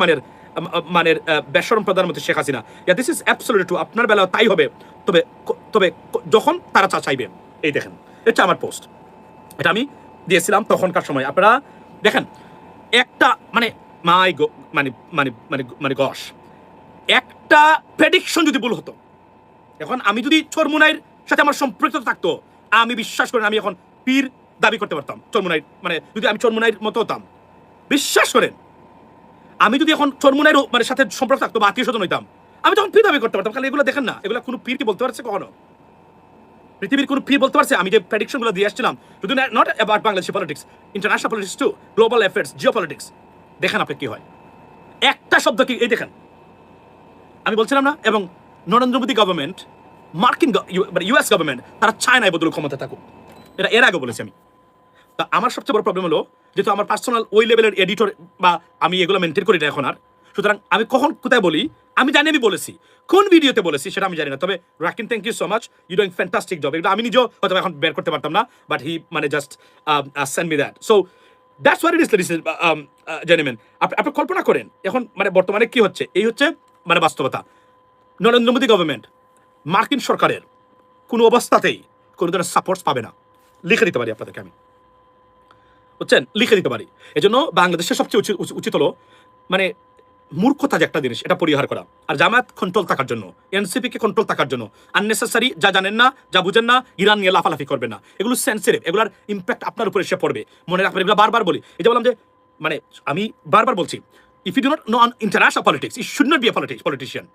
মানের বেসরম প্রধানমন্ত্রী Sheikh Hasina. This is absolutely true. আপনার বেলাও তাই হবে, তবে তবে যখন তারা চাইবে। এই দেখেন, এটা আমার পোস্ট, এটা আমি দিয়েছিলাম তখনকার সময়। আপনারা দেখেন, একটা মানে মানে গস, একটা প্রেডিকশন যদি ভুল হতো, এখন আমি যদি চরমুনাইর সাথে আমার সম্পৃক্ত থাকতো, আমি বিশ্বাস করেন আমি এখন পীর দাবি করতে পারতাম। চরমুনাইর মানে যদি আমি চরমুনাইর মতো হতাম, বিশ্বাস করেন আমি যদি এখন চরমুনাইর মানে সাথে সম্পর্ক থাকতো বা আত্মীয় স্বজন হইতাম, আমি তখন পীর দাবি করতে পারতাম। খালি এগুলো দেখেন না, এগুলো কোনো পীর কি বলতে পারছে কখনো? পৃথিবীর কোনো পীর বলতে পারছে? আমি যে প্রেডিকশনগুলো দিয়ে আসছিলাম, শুধু not about Bangladeshi politics, international politics too, global affairs, geo politics, দেখেন আপনি কি হয়। একটা শব্দ কি এই দেখেন, আমি বলছিলাম না? এবং নরেন্দ্র মোদী গভর্নমেন্ট, মার্কিন ইউএস গভর্নমেন্ট, তারা চায় না এই বদল ক্ষমতা থাকুক। এটা এর আগে বলেছি আমি। তা আমার সবচেয়ে বড় প্রবলেম হলো, যেহেতু আমার পার্সোনাল ওই লেভেলের এডিটর বা আমি এগুলো মেনটেন করি না এখন আর, সুতরাং আমি কখন কোথায় বলি আমি জানি, আমি বলেছি কোন ভিডিওতে বলেছি সেটা আমি জানি না। তবে Rakin, thank you so much, you doing fantastic job. এটা আমি নিজেও হয়তো এখন বের করতে পারতাম না, বাট হি মানে just send me that. So that's what it is, ladies gentleman. আপনি কল্পনা করেন এখন মানে বর্তমানে কি হচ্ছে, এই হচ্ছে মানে বাস্তবতা। নরেন্দ্র মোদী গভর্নমেন্ট মার্কিন সরকারের কোনো অবস্থাতেই কোনো ধরনের সাপোর্টস পাবে না। লিখে দিতে পারি আপনাদেরকে আমি, বুঝছেন, লিখে দিতে পারি। এই জন্য বাংলাদেশের সবচেয়ে উচিত হলো মানে মূর্খতা যে একটা জিনিস, এটা পরিহার করা। আর জামায়াত কন্ট্রোল থাকার জন্য, এনসিপি কে কন্ট্রোল থাকার জন্য আননেসেসারি যা জানেন না, যা বুঝেন না, ইরান নিয়ে লাফালাফি করবেন না। এগুলো সেন্সিটিভ, এগুলোর ইম্প্যাক্ট আপনার উপরে এসে পড়বে, মনে রাখবেন। এগুলো বারবার বলি, এই যে বললাম যে মানে আমি বারবার বলছি, if you do not know international politics, it should not be a politician.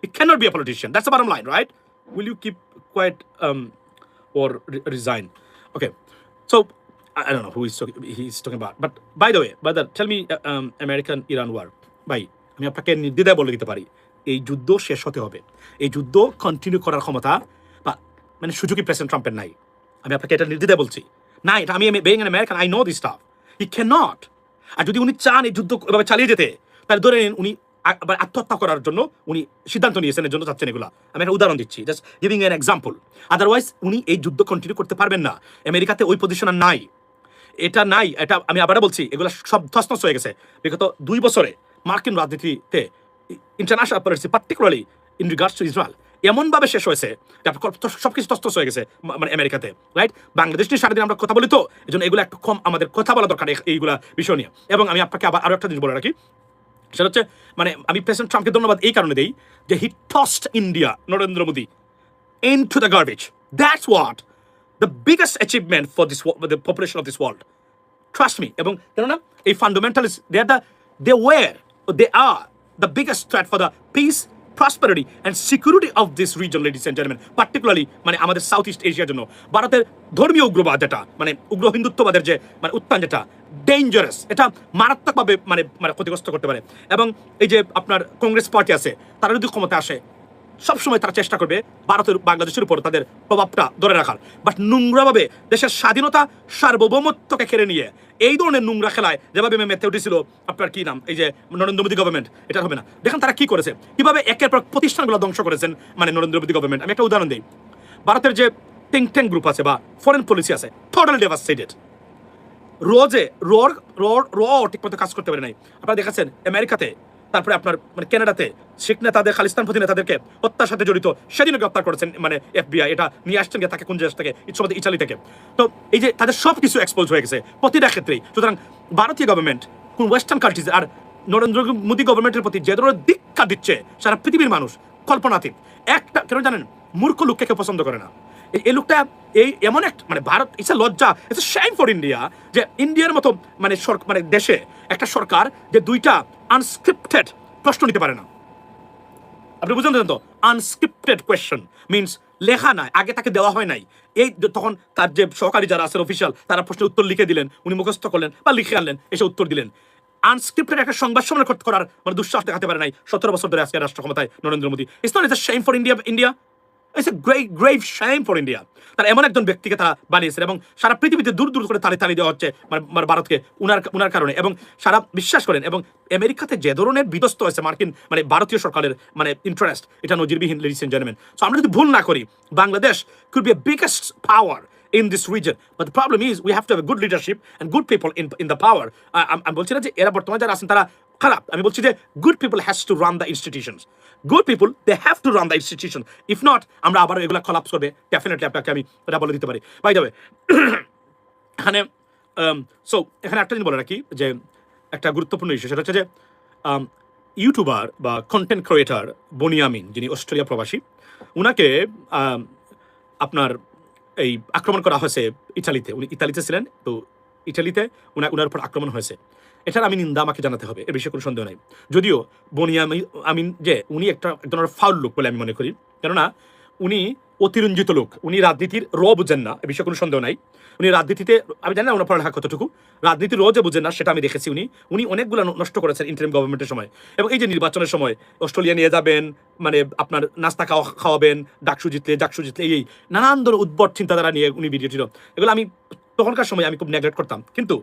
It cannot be a politician. That's the bottom line, right? Will you keep quiet or resign? Okay. So I don't know who he's talking about. But by the way, brother, tell me American Iran war. ভাই আমি আপনাকে নির্দ্বিধায় বলে দিতে পারি, এই যুদ্ধ শেষ হতে হবে। এই যুদ্ধ কন্টিনিউ করার ক্ষমতা বা মানে সুযোগই প্রেসিডেন্ট ট্রাম্পের নাই। আমি আপনাকে এটা নির্দ্বিধায় বলছি না। এটা আমি being an American, I know this stuff. He can not. আর যদি উনি চান এই যুদ্ধ এভাবে চালিয়ে যেতে, তাহলে ধরে নিন উনি আত্মহত্যা করার জন্য উনি সিদ্ধান্ত নিয়েছেন, এর জন্য চাচ্ছেন এগুলা। আমি একটা উদাহরণ দিচ্ছি, just giving an example. Otherwise উনি এই যুদ্ধ কন্টিনিউ করতে পারবেন না। আমেরিকাতে ওই পজিশন আর নাই, এটা নাই। এটা আমি আবারও বলছি, এগুলো সব ধসনস হয়ে গেছে বিগত 2 বছরে। মার্কিন রাজনীতিতে international politics, particularly in regards to Israel, এমনভাবে শেষ হয়েছে যে সবকিছু তস্তস হয়ে গেছে মানে আমেরিকাতে, রাইট? বাংলাদেশ নিয়ে সারাদিন আমরা কথা বলি, তো এই জন্য এগুলো একটু কম আমাদের কথা বলা দরকার এইগুলা বিষয় নিয়ে। এবং আমি আপনাকে আবার আরো একটা জিনিস বলে রাখি, সেটা হচ্ছে মানে আমি প্রেসিডেন্ট ট্রাম্পকে ধন্যবাদ এই কারণে দিই যে he tossed India, Narendra Modi, into the garbage. That's what the biggest achievement for the population of this world. Trust me. এবং কেননা এই fundamentalist, they are the biggest threat for the peace, prosperity and security of this region, ladies and gentlemen, particularly মানে আমাদের south east এশিয়ার জন্য। ভারতের ধর্মীয় উগ্রবাদ যেটা মানে উগ্র হিন্দুত্ববাদের যে মানে উত্থান, যেটা ডেঞ্জারাস, এটা মারাত্মকভাবে মানে ক্ষতিগ্রস্ত করতে পারে। এবং এই যে আপনার কংগ্রেস পার্টি আছে, তারা যদি ক্ষমতা আসে, সবসময় তারা চেষ্টা করবে ভারতের বাংলাদেশের উপর তাদের প্রভাবটা ধরে রাখার। বাট নোংরাভাবে দেশের স্বাধীনতা সার্বভৌমত্বকে কেড়ে নিয়ে এই ধরনের নোংরা খেলায় যেভাবে মেতে উঠেছিল আপনার কি নাম, এই যে নরেন্দ্র মোদী গভর্নমেন্ট, এটা হবে না। দেখেন তারা কি করেছে, কিভাবে একের পর প্রতিষ্ঠানগুলো ধ্বংস করেছেন মানে নরেন্দ্র মোদী গভর্নমেন্ট। আমি একটা উদাহরণ দিই, ভারতের যে থিঙ্ক ট্যাঙ্ক গ্রুপ আছে বা ফরেন পলিসি আছে, টোটালি ডেভাস্টেটেড। ঠিক মতো কাজ করতে পারে নাই। আপনারা দেখেছেন আমেরিকাতে, তারপরে আপনার মানে কানাডাতে শিখ নেতাদের, খালিস্তান প্রতি নেতাদেরকে হত্যার সাথে জড়িত সেদিনও গ্রেপ্তার করেছেন মানে FBI। এটা নিয়ে আসছেন গিয়ে তাকে কোন দেশ থেকে, ইটালি থেকে। তো এই যে তাদের সব কিছু এক্সপোজ হয়ে গেছে প্রতিটা ক্ষেত্রেই। সুতরাং ভারতীয় গভর্নমেন্ট, কোন western countries are Narendra Modi গভর্নমেন্টের প্রতি যে ধরনের ধিক্কার দিচ্ছে সারা পৃথিবীর মানুষ কল্পনাতীত। একটা কেন জানেন, মূর্খ লোককে কেউ পছন্দ করে না। এই লোকটা এই এমন একটা মানে ভারত, ইটস এ লজ্জা, it's a shame for India যে ইন্ডিয়ার মতো মানে মানে দেশে একটা সরকার যে 2টা আনস্ক্রিপ্টেড প্রশ্ন নিতে পারে না। আপনি বুঝতে পারছেন তো? আনস্ক্রিপ্টেড কোয়েশ্চন মিনস লেখা নাই, আগে তাকে দেওয়া হয় নাই। এই তখন তার যে সহকারী যারা আছেন অফিসিয়াল, তারা প্রশ্নের উত্তর লিখে দিলেন, উনি মুখস্থ করলেন বা লিখে আনলেন, এসে উত্তর দিলেন। আনস্ক্রিপ্টেড একটা সংবাদ সম্মেলন করার মানে দুঃসাহস দেখাতে পারে নাই 17 বছর ধরে আজকে রাষ্ট্র ক্ষমতায় Narendra Modi. It's not, it's a shame for India. It's a grave shame for India. তারা এমন একজন ব্যক্তিকে তারা বানিয়েছেন এবং সারা পৃথিবীতে দূর দূর করে তালি দেওয়া হচ্ছে মানে ভারতকে উনার কারণে। এবং সারা বিশ্বাস করেন, এবং আমেরিকাতে যে ধরনের বিধ্বস্ত হয়েছে মার্কিন মানে ভারতীয় সরকারের মানে ইন্টারেস্ট, এটা নজিরবিহীন, লেডিস এন্ড জেন্টলম্যান। সো আমরা যদি ভুল না করি, Bangladesh could be a biggest power in this region. But the problem is we have to have a good leadership and good people in the power. আমি বলছি না যে এরা বর্তমানে যারা আছেন তারা খারাপ, আমি বলছি যে good people has to run the institutions. Good people, they have to run the institution. If not, আমরা আবার এগুলা collapse করবে। Definitely আপনাকে আমি এটা বলে দিতে পারি। By the way, এখানে সো এখানে একটা জিনিস বলে রাখি যে একটা গুরুত্বপূর্ণ ইস্যু, সেটা হচ্ছে যে ইউটিউবার বা কন্টেন্ট ক্রিয়েটার বনিয়ামিন, যিনি অস্ট্রেলিয়া প্রবাসী, উনাকে আপনার এই আক্রমণ করা হয়েছে ইটালিতে। উনি ইতালিতে ছিলেন, তো ইটালিতে উনার উপর আক্রমণ হয়েছে। এটার আমি নিন্দা আমাকে জানাতে হবে, এর বিষয়ে কোনো সন্দেহ নাই। যদিও বনিয়ামিন যে উনি এক ধরনের ফাউল লোক বলে আমি মনে করি, কেননা উনি অতিরঞ্জিত লোক, উনি রাজনীতির র বুঝেন না, এ বিষয়ে কোনো সন্দেহ নাই। উনি রাজনীতিতে, আমি জানি না ওনার পড়ালেখা কতটুকু, রাজনীতির র যে বুঝেন না সেটা আমি দেখেছি। উনি অনেকগুলো নষ্ট করেছেন ইন্টারিম গভর্নমেন্টের সময়। এবং এই যে নির্বাচনের সময় অস্ট্রেলিয়া নিয়ে যাবেন, মানে আপনার নাস্তা খাওয়াবেন, ডাকসু জিতলে এই নানান ধরনের উদ্ভট চিন্তাধারা নিয়ে উনি ভিডিও ছিল। এগুলো আমি তখনকার সময় আমি খুব নেগলেক্ট করতাম। কিন্তু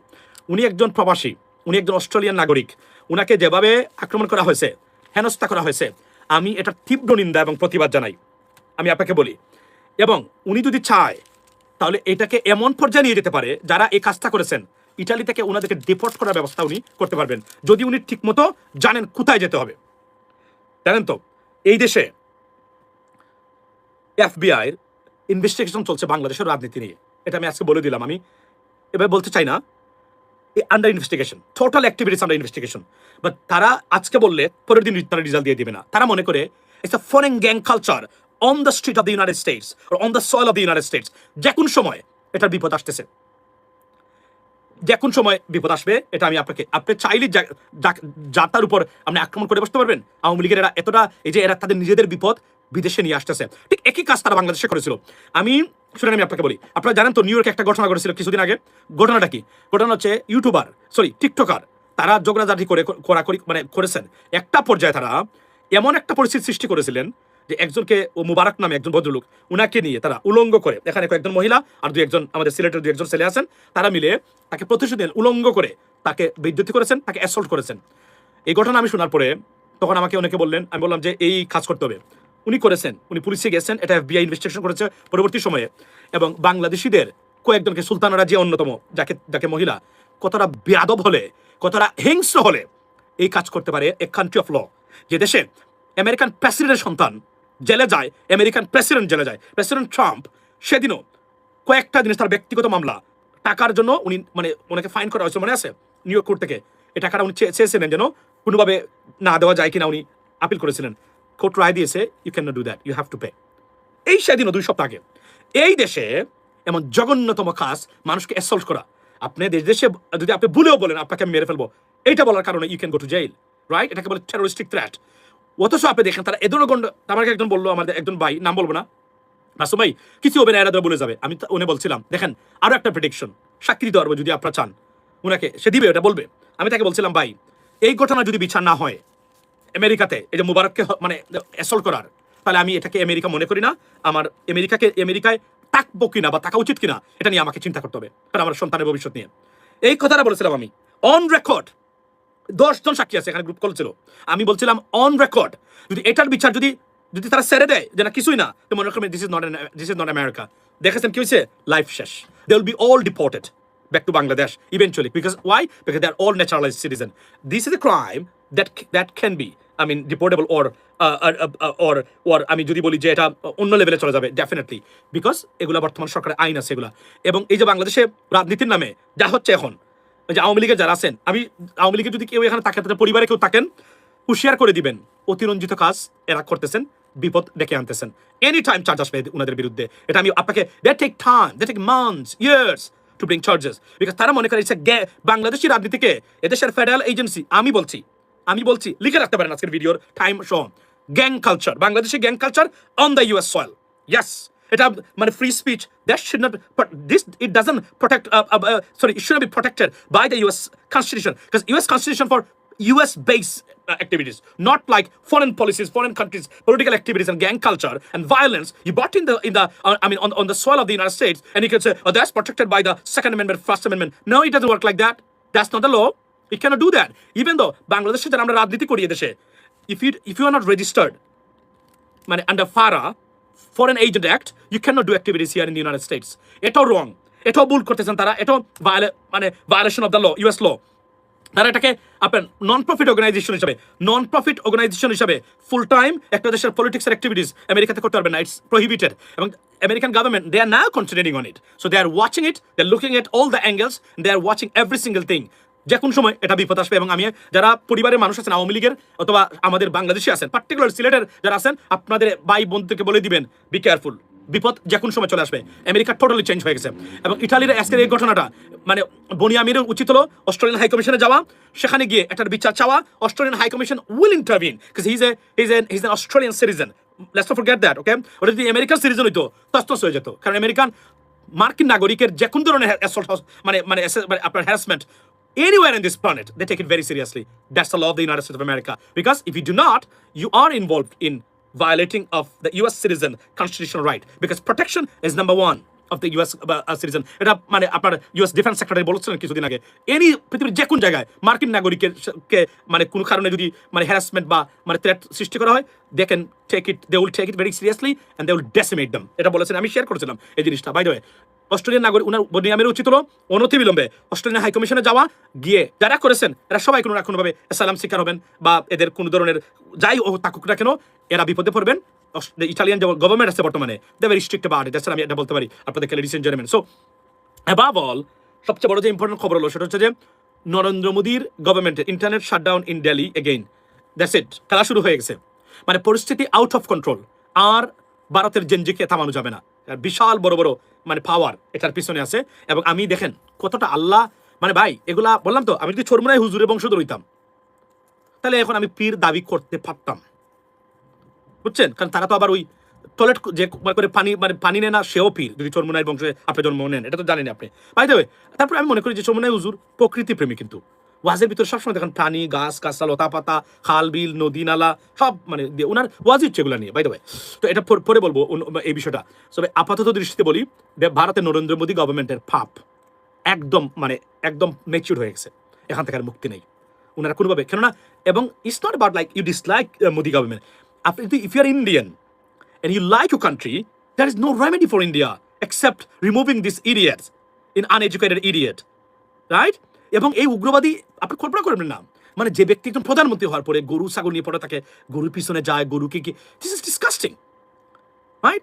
উনি একজন প্রবাসী, উনি একজন অস্ট্রেলিয়ান নাগরিক, উনাকে যেভাবে আক্রমণ করা হয়েছে, হেনস্থা করা হয়েছে, আমি এটা তীব্র নিন্দা এবং প্রতিবাদ জানাই, আমি আপনাকে বলি। এবং উনি যদি চায় তাহলে এটাকে এমন পর্যায়ে নিয়ে যেতে পারে, যারা এই কাজটা করেছেন ইটালি থেকে ওনাদেরকে ডিপোর্ট করার ব্যবস্থা উনি করতে পারবেন, যদি উনি ঠিকমতো জানেন কোথায় যেতে হবে। জানেন তো এই দেশে FBI এর ইনভেস্টিগেশন চলছে বাংলাদেশের রাজনীতি নিয়ে, এটা আমি আজকে বলে দিলাম। আমি এবার বলতে চাই না, under investigation, total activities under investigation. But তারা আজকে বললে পরের দিন তারা রেজাল্ট দিয়ে দিবে না। তারা মনে করে it's a foreign gang culture on the street of the United states or on the soil of the United states. যে কোন সময় এটার বিপদ আসতেছে, যে কোন সময় বিপদ আসবে, এটা আমি আপনি চাইলে যাতার উপর আপনি আক্রমণ করে বসতে পারবেন। আওয়ামী লীগের এরা এতটা, এই যে এরা তাদের নিজেদের বিপদ বিদেশে নিয়ে আসতেছে, ঠিক একই কাজ তারা বাংলাদেশে করেছিল। আমি আপনাকে বলি, আপনারা জানেন তো নিউ ইয়র্কে একটা ঘটনা ঘটেছিল কিছুদিন আগে। ঘটনাটা কি? ঘটনা হচ্ছে টিকটকার তারা ঝগড়াঝাটি মানে করেছেন। একটা পর্যায়ে তারা এমন একটা পরিস্থিতি সৃষ্টি করেছিলেন যে একজনকে, ও মুবারক নামে একজন ভদ্রলোক, উনাকে নিয়ে তারা উলঙ্গ করে, এখানে কয়েকজন মহিলা আর একজন আমাদের সিলেটের একজন ছেলে আছেন, তারা মিলে তাকে প্রতিশোধ উলঙ্গ করে তাকে বিদ্যুৎ করেছেন, তাকে অ্যাসল্ট করেছেন। এই ঘটনা আমি শোনার পরে তখন আমাকে অনেকে বললেন, আমি বললাম যে এই কাজ করতে হবে। উনি করেছেন, উনি পুলিশে গেছেন, এটা FBI ইনভেস্টিগেশন করেছে পরবর্তী সময়ে। এবং বাংলাদেশিদের কয়েকজনকে, সুলতানারা যে অন্যতম, যাকে মহিলা কতটা বেয়াদব হলে, কতটা হিংস্র হলে এই কাজ করতে পারে এ কান্ট্রি অফ ল, যে দেশে আমেরিকান প্রেসিডেন্টের সন্তান জেলে যায়, আমেরিকান প্রেসিডেন্ট জেলে যায়, প্রেসিডেন্ট ট্রাম্প সেদিনও কয়েকটা জিনিস তার ব্যক্তিগত মামলা, টাকার জন্য উনি মানে ওনাকে ফাইন করা হয়েছে, মনে আছে নিউ ইয়র্ক কোর্ট থেকে। এই টাকাটা উনি চেয়েছিলেন যেন কোনোভাবে না দেওয়া যায় কিনা, উনি আপিল করেছিলেন। কোর্ট রায় দিয়েছে, you can not do that, you have to pay. এই সেদিনও 2 সপ্তাহ আগে এই দেশে এমন জঘন্যতম কাজ, মানুষকে অ্যাসল্ট করা। আপনি দেশে যদি আপনি ভুলেও বলেন আপনাকে আমি মেরে ফেলবো, এইটা বলার কারণে you can go to jail, right? এটাকে বলে টেরোরিস্টিক থ্রেট। অথচ আপনি দেখেন তারা এ ধরনের গন্ড, আমাকে একজন বললো, আমাদের একজন ভাই, নাম বলবো না, রাসু ভাই, কিছু হবে না, এরা বলে যাবে। আমি উনি বলছিলাম, দেখেন আরো একটা প্রেডিকশন সাক্ষী দিতে পারবো যদি আপনারা চান, উনাকে সে দিবে, ওটা বলবে। আমি তাকে বলছিলাম, ভাই এই ঘটনা যদি বিচার না হয় আমেরিকাতে, এই যে মুবারককে মানে অ্যাসল্ট করার, তাহলে আমি এটাকে আমেরিকা মনে করি না। আমার আমেরিকায় তাকবো কিনা বা থাকা উচিত কিনা, এটা নিয়ে আমাকে চিন্তা করতে হবে, কারণ আমার সন্তানের ভবিষ্যৎ নিয়ে। এই কথাটা বলেছিলাম আমি অন রেকর্ড, 10 জন সাক্ষী আছে, এখানে গ্রুপ কল ছিল। আমি বলছিলাম অন রেকর্ড, যদি এটার বিচার যদি তারা ছেড়ে দেয় যে না কিছুই না, তো মনে করবেন দিস ইজ নট আমেরিকা। দেখেছেন কি হয়েছে? লাইফ শেষ। They will be all deported back to Bangladesh eventually. Because why? Because they are all naturalized citizens. This is a crime that can be, I mean, deportable or I mean, যদি বলি যে এটা অন্য লেভেলে চলে যাবে, definitely, because এগুলা বর্তমান সরকারের আইন আছে এগুলা। এবং এই যে বাংলাদেশে রাজনীতির নামে যা হচ্ছে এখন, যে আওয়ামী লীগের যারা আছেন, আমি আওয়ামী লীগের যদি কেউ এখানে তাকে, তাদের পরিবারে কেউ থাকেন, হুঁশিয়ার করে দিবেন, অতিরঞ্জিত কাজ এরা করতেছেন, বিপদ ডেকে আনতেছেন। এনি টাইম চার্জ আসবে ওনাদের বিরুদ্ধে। এটা আমি আপনাকে, they take time, they take months, years to bring charges, because তারা মনে করে বাংলাদেশি রাজনীতিকে এদেশের ফেডারেল এজেন্সি, আমি বলছি লিখে রাখতে পারেন আজকের ভিডিওর time show, gang culture, Bangladeshi gang culture on the US soil. Yes, এটা মানে free speech, that should not, it doesn't protect, it should not be protected by the US Constitution, because US Constitution for US based activities, not like foreign policies, foreign countries, political activities and gang culture and violence. You brought in the on the soil of the United States, and you can say, oh, that's protected by the Second Amendment, First Amendment. No, it doesn't work like that. That's not the law. We cannot do that. Even though Bangladesh আমরা রাজনীতি করি এদেশে, if you are not registered, মানে under FARA, foreign agent act, you can not do activities here in the United States. এটাও wrong, এটাও ভুল করতেছেন তারা, এটাও মানে violation of the law, US law. তারা এটাকে আপনার নন প্রফিট অর্গানাইজেশন হিসাবে ফুল টাইম একটা দেশের পলিটিক্সের অ্যাক্টিভিটিস আমেরিকাতে করতে পারবে না, ইটস প্রহিবিটেড। এবং American government they are now concentrating on it, so they are watching it, they are looking at all the angles, they are watching every single thing. যে কোন সময় এটা বিপদ আসবে। এবং আমি যারা পরিবারের মানুষ আছেন আওয়ামী লীগের অথবা আমাদের বাংলাদেশি আছেন, পার্টিকুলার সিলেটের যারা আছেন, আপনাদের ভাই বন্ধুকে বলে দিবেন বি কেয়ারফুল, বিপদ যে কোন সময় চলে আসবে। আমেরিকা টোটালি চেঞ্জ হয়ে গেছে। এবং ইটালির আজকের এই ঘটনাটা, মানে বনি আমিরের উচিত হলো অস্ট্রেলিয়ান হাই কমিশনে যাওয়া, সেখানে গিয়ে একটা বিচার চাওয়া। Australian high commission will intervene because he is an Australian citizen. Let's not forget that, okay? ওটা যদি আমেরিকান সিটিজেন হইতো তস্তস হয়ে যেত, কারণ আমেরিকান মার্কিন নাগরিকের যে কোন ধরনের আপনার harassment anywhere in this planet, they take it very seriously. That's the law of the United States of America. Because if you do not, you are involved in violating of the US citizen constitutional right. Because protection is number one of the US citizen. এটা মানে আপনার US defence secretary বলেছিলেন কিছুদিন আগে, any পৃথিবীর যে কোন জায়গায় মার্কিন নাগরিকের মানে কোনো কারণে যদি মানে হ্যারাসমেন্ট বা মানে থ্রেট সৃষ্টি করা হয়, they will take it very seriously and they will decimate them. এটা বলেছেন, আমি শেয়ার করেছিলাম এই জিনিসটা। বাই দ্য ওয়ে, অস্ট্রেলিয়ান নাগরিক উনার বনিয়ামের উচিত হলো অনতিবিলম্বে অস্ট্রেলিয়ান হাই কমিশনে যাওয়া, গিয়ে যারা করেছেন এরা সবাই কোনো না কোনোভাবে অ্যাসাইলাম শিকার হবেন, বা এদের কোনো ধরনের যাই থাকুক না কেন এরা বিপদে পড়বেন। ইটালিয়ান যে গভর্নমেন্ট আছে বর্তমানে, they very strict about it, আমি এটা বলতে পারি আপনাদেরকে, ladies and gentleman. So above all, সবচেয়ে বড় যে ইম্পর্টেন্ট খবর হলো সেটা হচ্ছে যে নরেন্দ্র মোদীর গভর্নমেন্টের internet shutdown in Delhi again, that's it, খেলা শুরু হয়ে গেছে। মানে পরিস্থিতি আউট অফ কন্ট্রোল, আর ভারতের জেনজিকে থামানো যাবে না। বিশাল বড় বড় মানে পাওয়ার এটার পিছনে আছে। এবং আমি দেখেন কতটা আল্লাহ, মানে ভাই এগুলা বললাম তো, আমি যদি চরমুনাই হুজুরের বংশধর হইতাম তাহলে এখন আমি পীর দাবি করতে পারতাম, বুঝছেন? কারণ তারা তো আবার ওই টয়লেট যে করে পানি নেয় না, সেও পীর, যদি চরমুনাই বংশে আপনি জন্ম নেন, এটা তো জানেন আপনি, বাই দ্য ওয়ে। তারপর আমি মনে করি যে চরমুনাই হুজুর প্রকৃতি প্রেমী, কিন্তু ওয়াজের ভিতরে সবসময় দেখেন প্রাণী, গাছ গাছাল, লতা পাতা, খাল বিল, নদী নালা সব মানে ওনার ওয়াজ হচ্ছে এগুলো নিয়ে, বাই দ্য ওয়ে। তো এটা পরে বলবো এই বিষয়টা। তবে আপাতত দৃষ্টিতে বলি, ভারতের নরেন্দ্র মোদী গভর্নমেন্টের পাপ একদম ম্যাচিউর হয়ে গেছে, এখান থেকে আর মুক্তি নেই ওনারা কোনোভাবে, কেননা এবং it's not about like you dislike Modi government. আপনি যদি if you are Indian and you like your country, there is no remedy for India except removing this idiot, an uneducated idiot, right? এবং এই উগ্রবাদী আপনি কল্পনা করবেন না, মানে যে ব্যক্তি একজন প্রধানমন্ত্রী হওয়ার পরে গরু ছাগল নিয়ে পড়ে থাকে, গরুর পিছনে যায়, গরুকে কি, this is disgusting, right?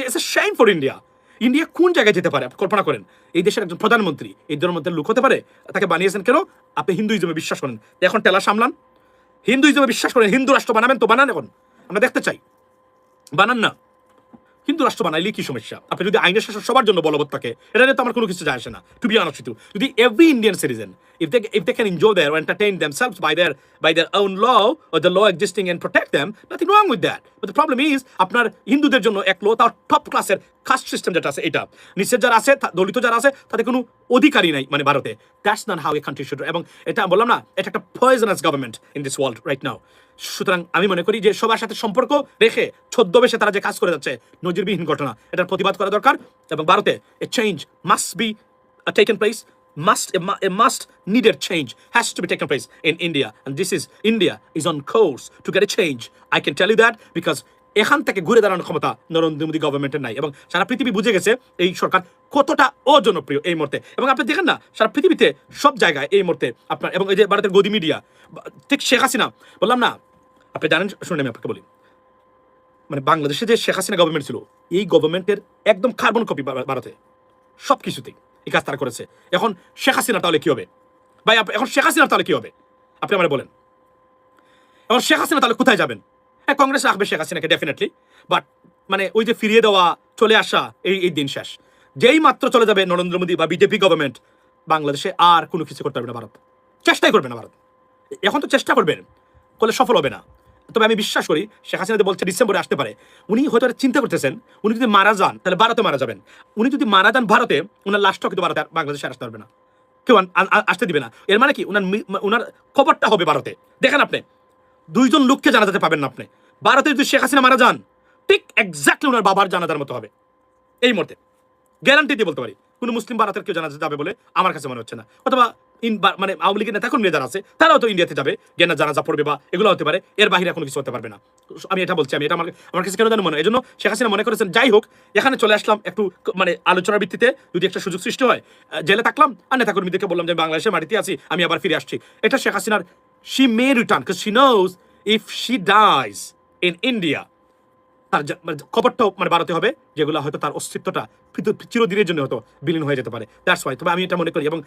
It's a শাইম for India. India কোন জায়গায় যেতে পারে আপনি কল্পনা করেন? এই দেশের একজন প্রধানমন্ত্রী এই ধর্মের লোক হতে পারে? তাকে বানিয়েছেন কেন? আপনি হিন্দুইজমে বিশ্বাস করেন, এখন টেলা সামলান, হিন্দুইজমে বিশ্বাস করেন, হিন্দু রাষ্ট্র বানাবেন তো বানান, এখন আমরা দেখতে চাই, বানান না। হিন্দু রাষ্ট্র বানাইলে কি সমস্যা? আপনি যদি আইনের শাসন সবার জন্য বলবৎ থাকে, এটা নিয়ে তো আমার কোনো কিছু যায় আসে না, to be honest with you. যদি every Indian citizen if they can enjoy there or entertain themselves by their own law or the law existing and protect them, nothing wrong with that. But the problem is আপনার হিন্দুদের জন্য এক লো, তার top ক্লাসের caste system যেটা আছে, এটা নিচের যারা আছে, দলিত যারা আছে, তাদের কোনো অধিকারই নাই মানে ভারতে। That's not how a country should. এবং এটা বললাম না, এটা একটা poisonous government in this world right now. সুতরাং আমি মনে করি যে সবার সাথে সম্পর্ক রেখে ছদ্মবেশে তারা যে কাজ করে যাচ্ছে, নজিরবিহীন ঘটনা, এটার প্রতিবাদ করা দরকার। এবং ভারতে এ change must be taken place, a must needed change has to be taken place in India, and India is on course to get a change. I can tell you that because এখান থেকে ঘুরে দাঁড়ানোর ক্ষমতা নরেন্দ্র মোদী গভর্নমেন্টের নাই। এবং সারা পৃথিবী বুঝে গেছে এই সরকার কতটা অজনপ্রিয় এই মুহূর্তে। এবং আপনি দেখেন না, সারা পৃথিবীতে সব জায়গায় এই মুহূর্তে আপনার, এবং এই যে ভারতের গদি মিডিয়া, ঠিক শেখ হাসিনা বললাম না, আপনি জানেন, শুনে আমি আপনাকে বলি, মানে বাংলাদেশে যে শেখ হাসিনা গভর্নমেন্ট ছিল, এই গভর্নমেন্টের একদম কার্বন কপি ভারতে সব কিছুতেই এই কাজ তারা করেছে। এখন শেখ হাসিনা তাহলে কি হবে ভাই? এখন শেখ হাসিনা তাহলে কি হবে আপনি আমার বলেন? এখন শেখ হাসিনা তাহলে কোথায় যাবেন? হ্যাঁ, কংগ্রেস রাখবে শেখ হাসিনাকে ডেফিনেটলি, বাট মানে ওই যে ফিরিয়ে দেওয়া, চলে আসা, এই দিন শেষ। যেই মাত্র চলে যাবে নরেন্দ্র মোদী বা বিজেপি গভর্নমেন্ট, বাংলাদেশে আর কোনো কিছু করতে পারবে না ভারত, চেষ্টাই করবে না ভারত। এখন তো চেষ্টা করবেন, করলে সফল হবে না। তবে আমি বিশ্বাস করি শেখ হাসিনা বলছে ডিসেম্বরে আসতে পারে, উনি হয়তো চিন্তা করতেছেন উনি যদি মারা যান তাহলে ভারতে মারা যাবেন। উনি যদি মারা যান ভারতে, ওনার লাশটাও কিন্তু ভারতে, বাংলাদেশে আসতে পারবে না, কেউ আসতে দিবে না। এর মানে কি, ওনার খবরটা হবে ভারতে। দেখেন আপনি, দুইজন লোককে জানাজাতে পাবেন না আপনি। ভারতে যদি শেখ হাসিনা মারা যান, ঠিক এক্স্যাক্টলি ওনার বাবার জানাজার মতো হবে এই মুহূর্তে, গ্যারান্টি দিয়ে বলতে পারি। কোনো মুসলিম ভারতের কেউ জানাজা যাবে বলে আমার কাছে মনে হচ্ছে না, অথবা মানে আওয়ামী লীগের নেতাকর্মী যারা আছে তারাও তো ইন্ডিয়াতে যাবে, গেনা জানাজা পড়বে বা এগুলো হতে পারে, এর বাহিরে কোনো কিছু হতে পারবে না। আমি এটা বলছি, আমি এটা আমার কাছে কেন জানো মনে হয়, এই জন্য শেখ হাসিনা মনে করেছেন যাই হোক এখানে চলে আসলাম একটু মানে আলোচনার ভিত্তিতে যদি একটা সুযোগ সৃষ্টি হয়, জেলে থাকলাম আর নেতাকর্মীদেরকে বললাম যে বাংলাদেশের মাটিতে আছি, আমি আবার ফিরে আসছি। এটা শেখ হাসিনার she may return because she knows if she dies in India তার খবরটাও মানে বাড়াতে হবে, যেগুলো হয়তো তার অস্তিত্বটা চিরদিনের জন্য হয়তো বিলীন হয়ে যেতে পারে। That's why. তবে আমি এটা মনে করি, এবং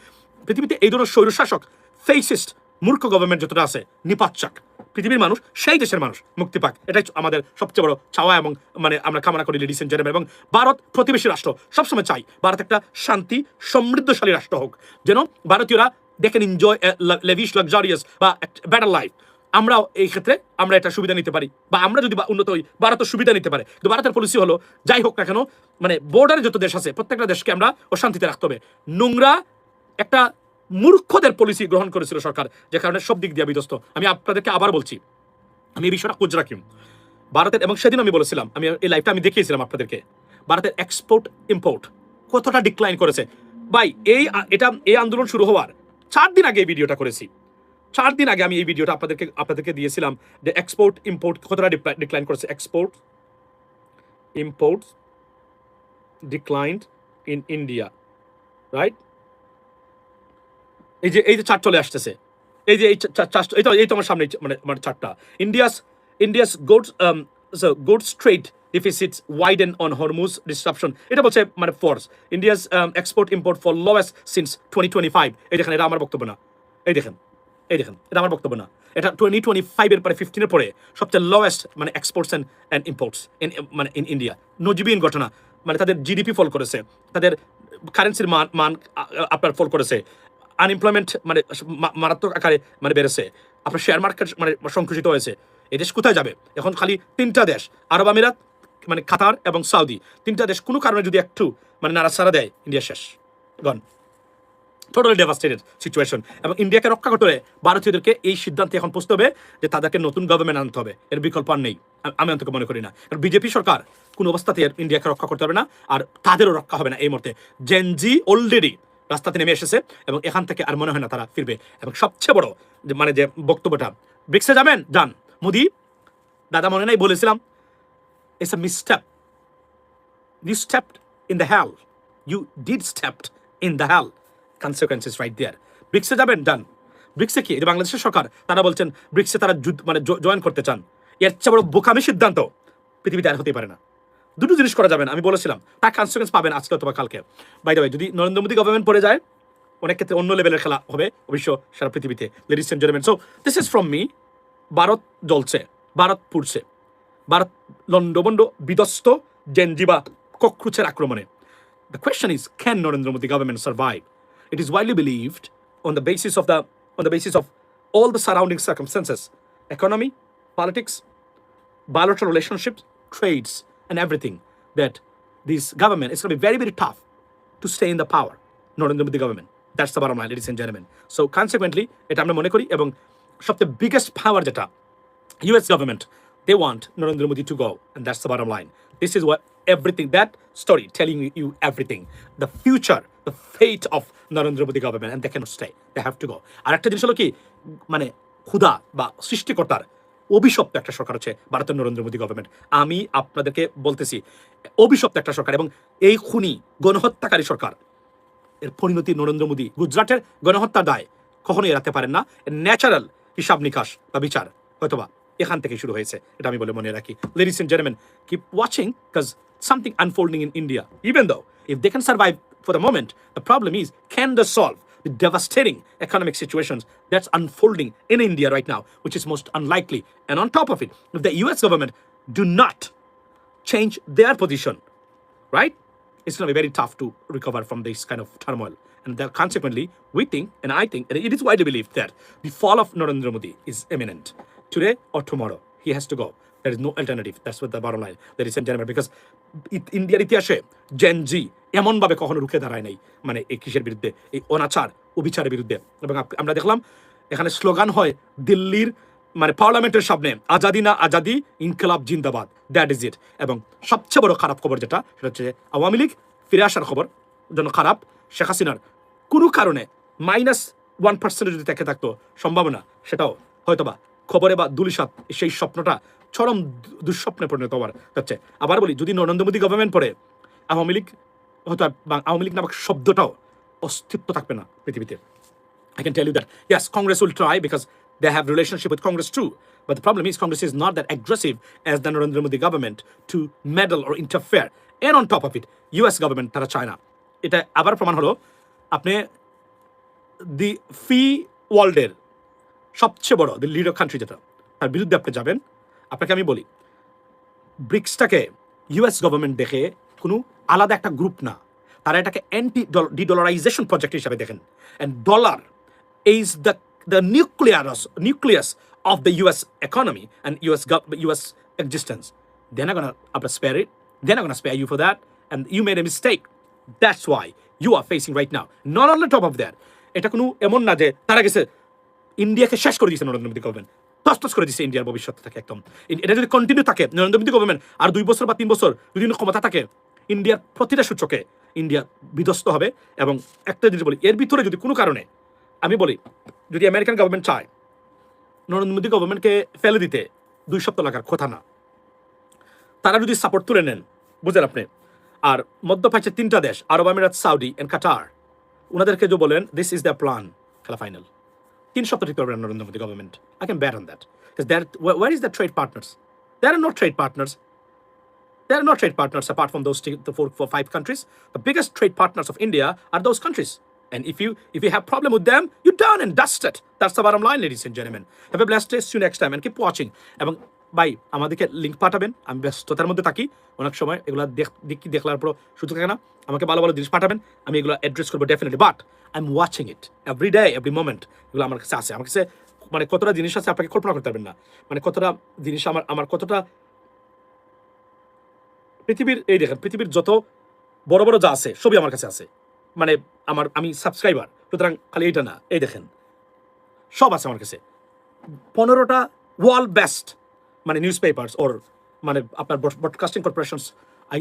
পৃথিবীতে এই ধরনের স্বৈরশাসক ফেসিস্ট মূর্খ গভর্নমেন্ট যতটা আছে, নিপাতচাক পৃথিবীর মানুষ, সেই দেশের মানুষ মুক্তি পাক, এটাই আমাদের সবচেয়ে বড় চাওয়া, এবং মানে আমরা কামনা করি লেডিস এন্ড জেন্টলম্যান। এবং ভারত প্রতিবেশী রাষ্ট্র, সবসময় চাই ভারত একটা শান্তি সমৃদ্ধশালী রাষ্ট্র হোক, যেন ভারতীয়রা they can enjoy lavish luxurious বা বেটার লাইফ। আমরাও এই ক্ষেত্রে আমরা এটা সুবিধা নিতে পারি, বা আমরা যদি উন্নত হই ভারতের সুবিধা নিতে পারে। কিন্তু ভারতের পলিসি হলো যাই হোক না কেন, মানে বর্ডারে যত দেশ আছে প্রত্যেকটা দেশকে আমরা অশান্তিতে রাখতে হবে। নোংরা একটা মূর্খদের পলিসি গ্রহণ করেছিল সরকার, যে কারণে সব দিক দিয়ে বিধ্বস্ত। আমি আপনাদেরকে আবার বলছি, আমি এই বিষয়টা খোঁজ রাখি ভারতের, এবং সেদিন আমি বলেছিলাম, আমি এই লাইভটা আমি দেখিয়েছিলাম আপনাদেরকে, ভারতের এক্সপোর্ট ইম্পোর্ট কতটা ডিক্লাইন করেছে। ভাই এই আন্দোলন শুরু হওয়ার 4 দিন আগে এই ভিডিওটা করেছি, 4 দিন আগে আমি এই ভিডিওটা আপনাদেরকে দিয়েছিলাম যে এক্সপোর্ট ইম্পোর্ট কতটা ডিক্লাইন করেছে। Export import declined in India, right? এই যে চার্ট চলে আসতেছে, এই যে এই তো আমার সামনে মানে চার্টটা। India's goods trade deficits widen on Hormuz disruption, এটা বলছে মানে force India's export import for lowest since 2025। এই দেখেন, এটা আমার বক্তব্য না, এই দেখেন এটা আমার বক্তব্য না, এটা 2025 এর পরে 15 এর পরে সবচেয়ে লোয়েস্ট মানে এক্সপোর্টস এন্ড ইম্পোর্টস মানে ইন ইন্ডিয়া। নজিবিহীন ঘটনা, মানে তাদের জিডিপি ফল করেছে, তাদের কারেন্সির মান আপনার ফল করেছে, আনএমপ্লয়মেন্ট মানে মারাত্মক আকারে মানে বেড়েছে, আপনার শেয়ার মার্কেট মানে সংকুচিত হয়েছে। এই দেশ কোথায় যাবে এখন? খালি 3টা দেশ, আরব আমিরাত, মানে কাতার এবং সৌদি, 3টা দেশ কোনো কারণে যদি একটু মানে নাড়াচাড়া দেয়, ইন্ডিয়া শেষ, গন, টোটালি ডেভাস্টেটেড সিচুয়েশন। এবং ইন্ডিয়াকে রক্ষা করতে হলে ভারতীয়দেরকে এই সিদ্ধান্তে এখন পৌঁছতে হবে যে তাদেরকে নতুন গভর্নমেন্ট আনতে হবে, এর বিকল্প আর নেই। আমি অন্তত মনে করি না, কারণ বিজেপি সরকার কোনো অবস্থাতে ইন্ডিয়াকে রক্ষা করতে হবে না, আর তাদেরও রক্ষা হবে না এই মুহূর্তে। জেনজি অলরেডি রাস্তাতে নেমে এসেছে, এবং এখান থেকে আর মনে হয় না তারা ফিরবে। এবং সবচেয়ে বড় মানে যে বক্তব্যটা, ব্রিক্সে যাবেন, যান মোদি দাদা, মনে নাই বলেছিলাম, it's a misstep. You stepped in the hell. You did stepped in the hell. Consequences right there. ব্রিক্সে যাবেন, ডান। ব্রিক্সে কি, এটা বাংলাদেশের সরকার, তারা বলছেন ব্রিক্সে তারা মানে জয়েন করতে চান। এর চেয়ে বড় বোকামি সিদ্ধান্ত পৃথিবীতে আর হতেই পারে না। দুটো জিনিস করা যাবেন, আমি বলেছিলাম, তার কনসিকুয়েন্স পাবেন আজকে অথবা কালকে। বাই দ্য ওয়ে, যদি নরেন্দ্র মোদী গভর্নমেন্ট পড়ে যায়, অনেক ক্ষেত্রে অন্য লেভেলের খেলা হবে অবশ্য সারা পৃথিবীতে। Ladies and gentleman, so this is from me. Bharat জ্বলছে, ভারত পুড়ছে, ভারত লন্ডভন্ড বিধ্বস্ত জেনজিবা ককরোচের আক্রমণে। The question is, can Narendra Modi government survive? It is widely believed on the basis of all the surrounding circumstances, economy, politics, bilateral relationships, trades, and everything, that this government is going to be very, very tough to stay in the power. Narendra Modi government. That's the bottom line, ladies and gentlemen. So consequently, এটা আমরা মনে করি, এবং সবচেয়ে biggest power যেটা US government, they want Narendra Modi to go, and that's the bottom line. This is what everything, that story telling you everything, the future, the fate of Narendra Modi government, and they cannot stay, they have to go. আর একটা জিনিস হলো কি, মানে খুদা বা সৃষ্টিকর্তার অভিশপ্ত একটা সরকার হচ্ছে ভারতের নরেন্দ্র মোদী গভর্নমেন্ট। আমি আপনাদেরকে বলতেছি, অভিশপ্ত একটা সরকার, এবং এই খুনি গণহত্যাকারী সরকার, এর পরিণতি নরেন্দ্র মোদী গুজরাটের গণহত্যার দায় কখনোই এড়াতে পারেন না। ন্যাচারাল হিসাব নিকাশ বা বিচার হয়তোবা এখান থেকে শুরু হয়েছে, এটা আমি বলে মনে রাখি। Ladies and gentlemen, keep watching, because something unfolding in India, even though if they can survive for the moment, the problem is, can they solve the devastating economic situations that's unfolding in India right now, which is most unlikely. And on top of it, if the US government do not change their position, right, it's going to be very tough to recover from this kind of turmoil. And that consequently, we think, and I think, and it is widely believed, that the fall of Narendra Modi is imminent. Today or tomorrow, he has to go. There is no alternative. That's what the bottom line, ladies and gentlemen, because ইন্ডিয়ার ইতিহাসে gen জি এমনভাবে কখনো রুখে দাঁড়ায় নাই, মানে এই কিসের বিরুদ্ধে, এই অনাচার অবিচারের বিরুদ্ধে। এবং আমরা দেখলাম এখানে স্লোগান হয় দিল্লির মানে পার্লামেন্টের সামনে, আজাদি না আজাদি, ইনকলাব জিন্দাবাদ, দ্যাট ইজ ইট। এবং সবচেয়ে বড় খারাপ খবর যেটা, সেটা হচ্ছে আওয়ামী লীগ ফিরে আসার খবর জন্য খারাপ। শেখ হাসিনার কোনো কারণে 1% যদি থেকে থাকতো সম্ভাবনা, সেটাও হয়তোবা খবরে বা দুলিশাত সেই স্বপ্নটা চরম দুঃস্বপ্নে পরিণত হওয়ার যাচ্ছে। আবার বলি, যদি নরেন্দ্র মোদী গভর্নমেন্ট পরে আওয়ামী লীগ হয়তো আওয়ামী লীগ নামক শব্দটাও অস্তিত্ব থাকবে না পৃথিবীতে। I can tell you that, yes, Congress will try because they have relationship with Congress too. But the problem is Congress is not that aggressive as the Narendra Modi government to meddle or interfere. And on top of it, US government তারা চায় না। এটা আবার প্রমাণ হলো, আপনি দি free ওয়ার্ল্ডের সবচেয়ে বড় দি লিডার কান্ট্রি যেটা, তার বিরুদ্ধে আপনি যাবেন। আপনাকে আমি বলি, ব্রিক্সটাকে ইউএস গভর্নমেন্ট দেখে কোনো আলাদা একটা গ্রুপ না, তারা এটাকে অ্যান্টি ডিডলারাইজেশন প্রজেক্ট হিসাবে দেখেন। And dollar is the nucleus of the US economy and US existence. They're not gonna spare it. They're not gonna spare you for that. And you made a mistake. That's why you are facing right now. Not on the top of that. এটা কোনো এমন না যে তারা গেছে ইন্ডিয়াকে শেষ করে দিয়েছে নরেন্দ্র মোদী গভর্নমেন্ট, তছতছ করে দিয়েছে ইন্ডিয়ার ভবিষ্যৎ থাকে একদম। এটা যদি কন্টিনিউ থাকে, নরেন্দ্র মোদী গভর্নমেন্ট আর 2 বছর বা 3 বছর যদি ক্ষমতা থাকে, ইন্ডিয়ার প্রতিটা সূচকে ইন্ডিয়া বিধ্বস্ত হবে। এবং একটা জিনিস বলি, এর ভিতরে যদি কোনো কারণে আমি বলি, যদি আমেরিকান গভর্নমেন্ট চায় নরেন্দ্র মোদী গভর্নমেন্টকে ফেলে দিতে 2 সপ্তাহ লাগার কথা না, তারা যদি সাপোর্ট তুলে নেন, বুঝলেন আপনি। আর মধ্যপ্রাচ্যের 3টা দেশ, আরব আমিরাত, সৌদি এন্ড কাতার, ওনাদেরকে যে বলেন দিস ইজ দ্য প্ল্যান, খেলা ফাইনাল 3 সপ্তাহ টিকতে পারবেন Narendra Modi government. I can bat on that. Where is the trade partners? There are no trade partners. There are no trade partners apart from those 5 countries. The biggest trade partners of India are those countries. And if you have problem with them, you done and dust it. That's the bottom line, ladies and gentlemen. Have a blessed day. See you next time and keep watching. এবং ভাই আমাদেরকে link পাঠাবেন, আমি ব্যস্ততার মধ্যে থাকি অনেক সময়, এগুলো দেখলার পর সুযোগ থাকে না। আমাকে ভালো ভালো জিনিস পাঠাবেন, আমি এগুলো অ্যাড্রেস করবো definitely. But I am watching it every day, every moment. এগুলো আমার কাছে আছে, আমার কাছে মানে কতটা জিনিস আছে আপনাকে কল্পনা করতে পারবেন না। মানে কতটা জিনিস আমার কতটা পৃথিবীর, এই দেখেন পৃথিবীর যত বড় বড় যা আছে সবই আমার কাছে আছে। মানে আমি সাবস্ক্রাইবার, সুতরাং খালি এইটা না, এই দেখেন সব আছে আমার কাছে। 15টা ওয়ার্ল্ড বেস্ট মানে নিউজ পেপার্স ওর মানে আপনার broadcasting corporations, I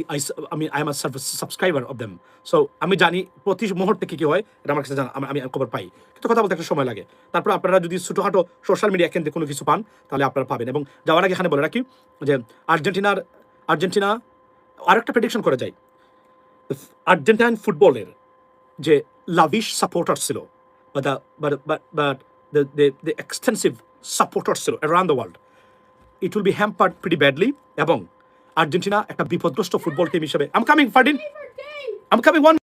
am a subscriber of them. So আমি জানি প্রতি মুহূর্তে কী হয়, এটা আমার কাছে জানা, আমি খবর পাই, কিন্তু কথা বলতে একটা সময় লাগে। তারপর আপনারা যদি ছোটোখাটো সোশ্যাল মিডিয়া কেন্দ্রে কোনো কিছু পান, তাহলে আপনারা পাবেন। এবং যাওয়ার আগে এখানে বলে রাখি যে আর্জেন্টিনা আরেকটা প্রেডিকশন করে যায়, আর্জেন্টাইন ফুটবলের যে লাভিশ সাপোর্টার ছিল, but the extensive supporters ছিল around the world, it will be hampered pretty badly. এবং আর্জেন্টিনা একটা বিপদগ্রস্ত ফুটবল টিম হিসেবে, I'm coming, Ferdin. I'm coming one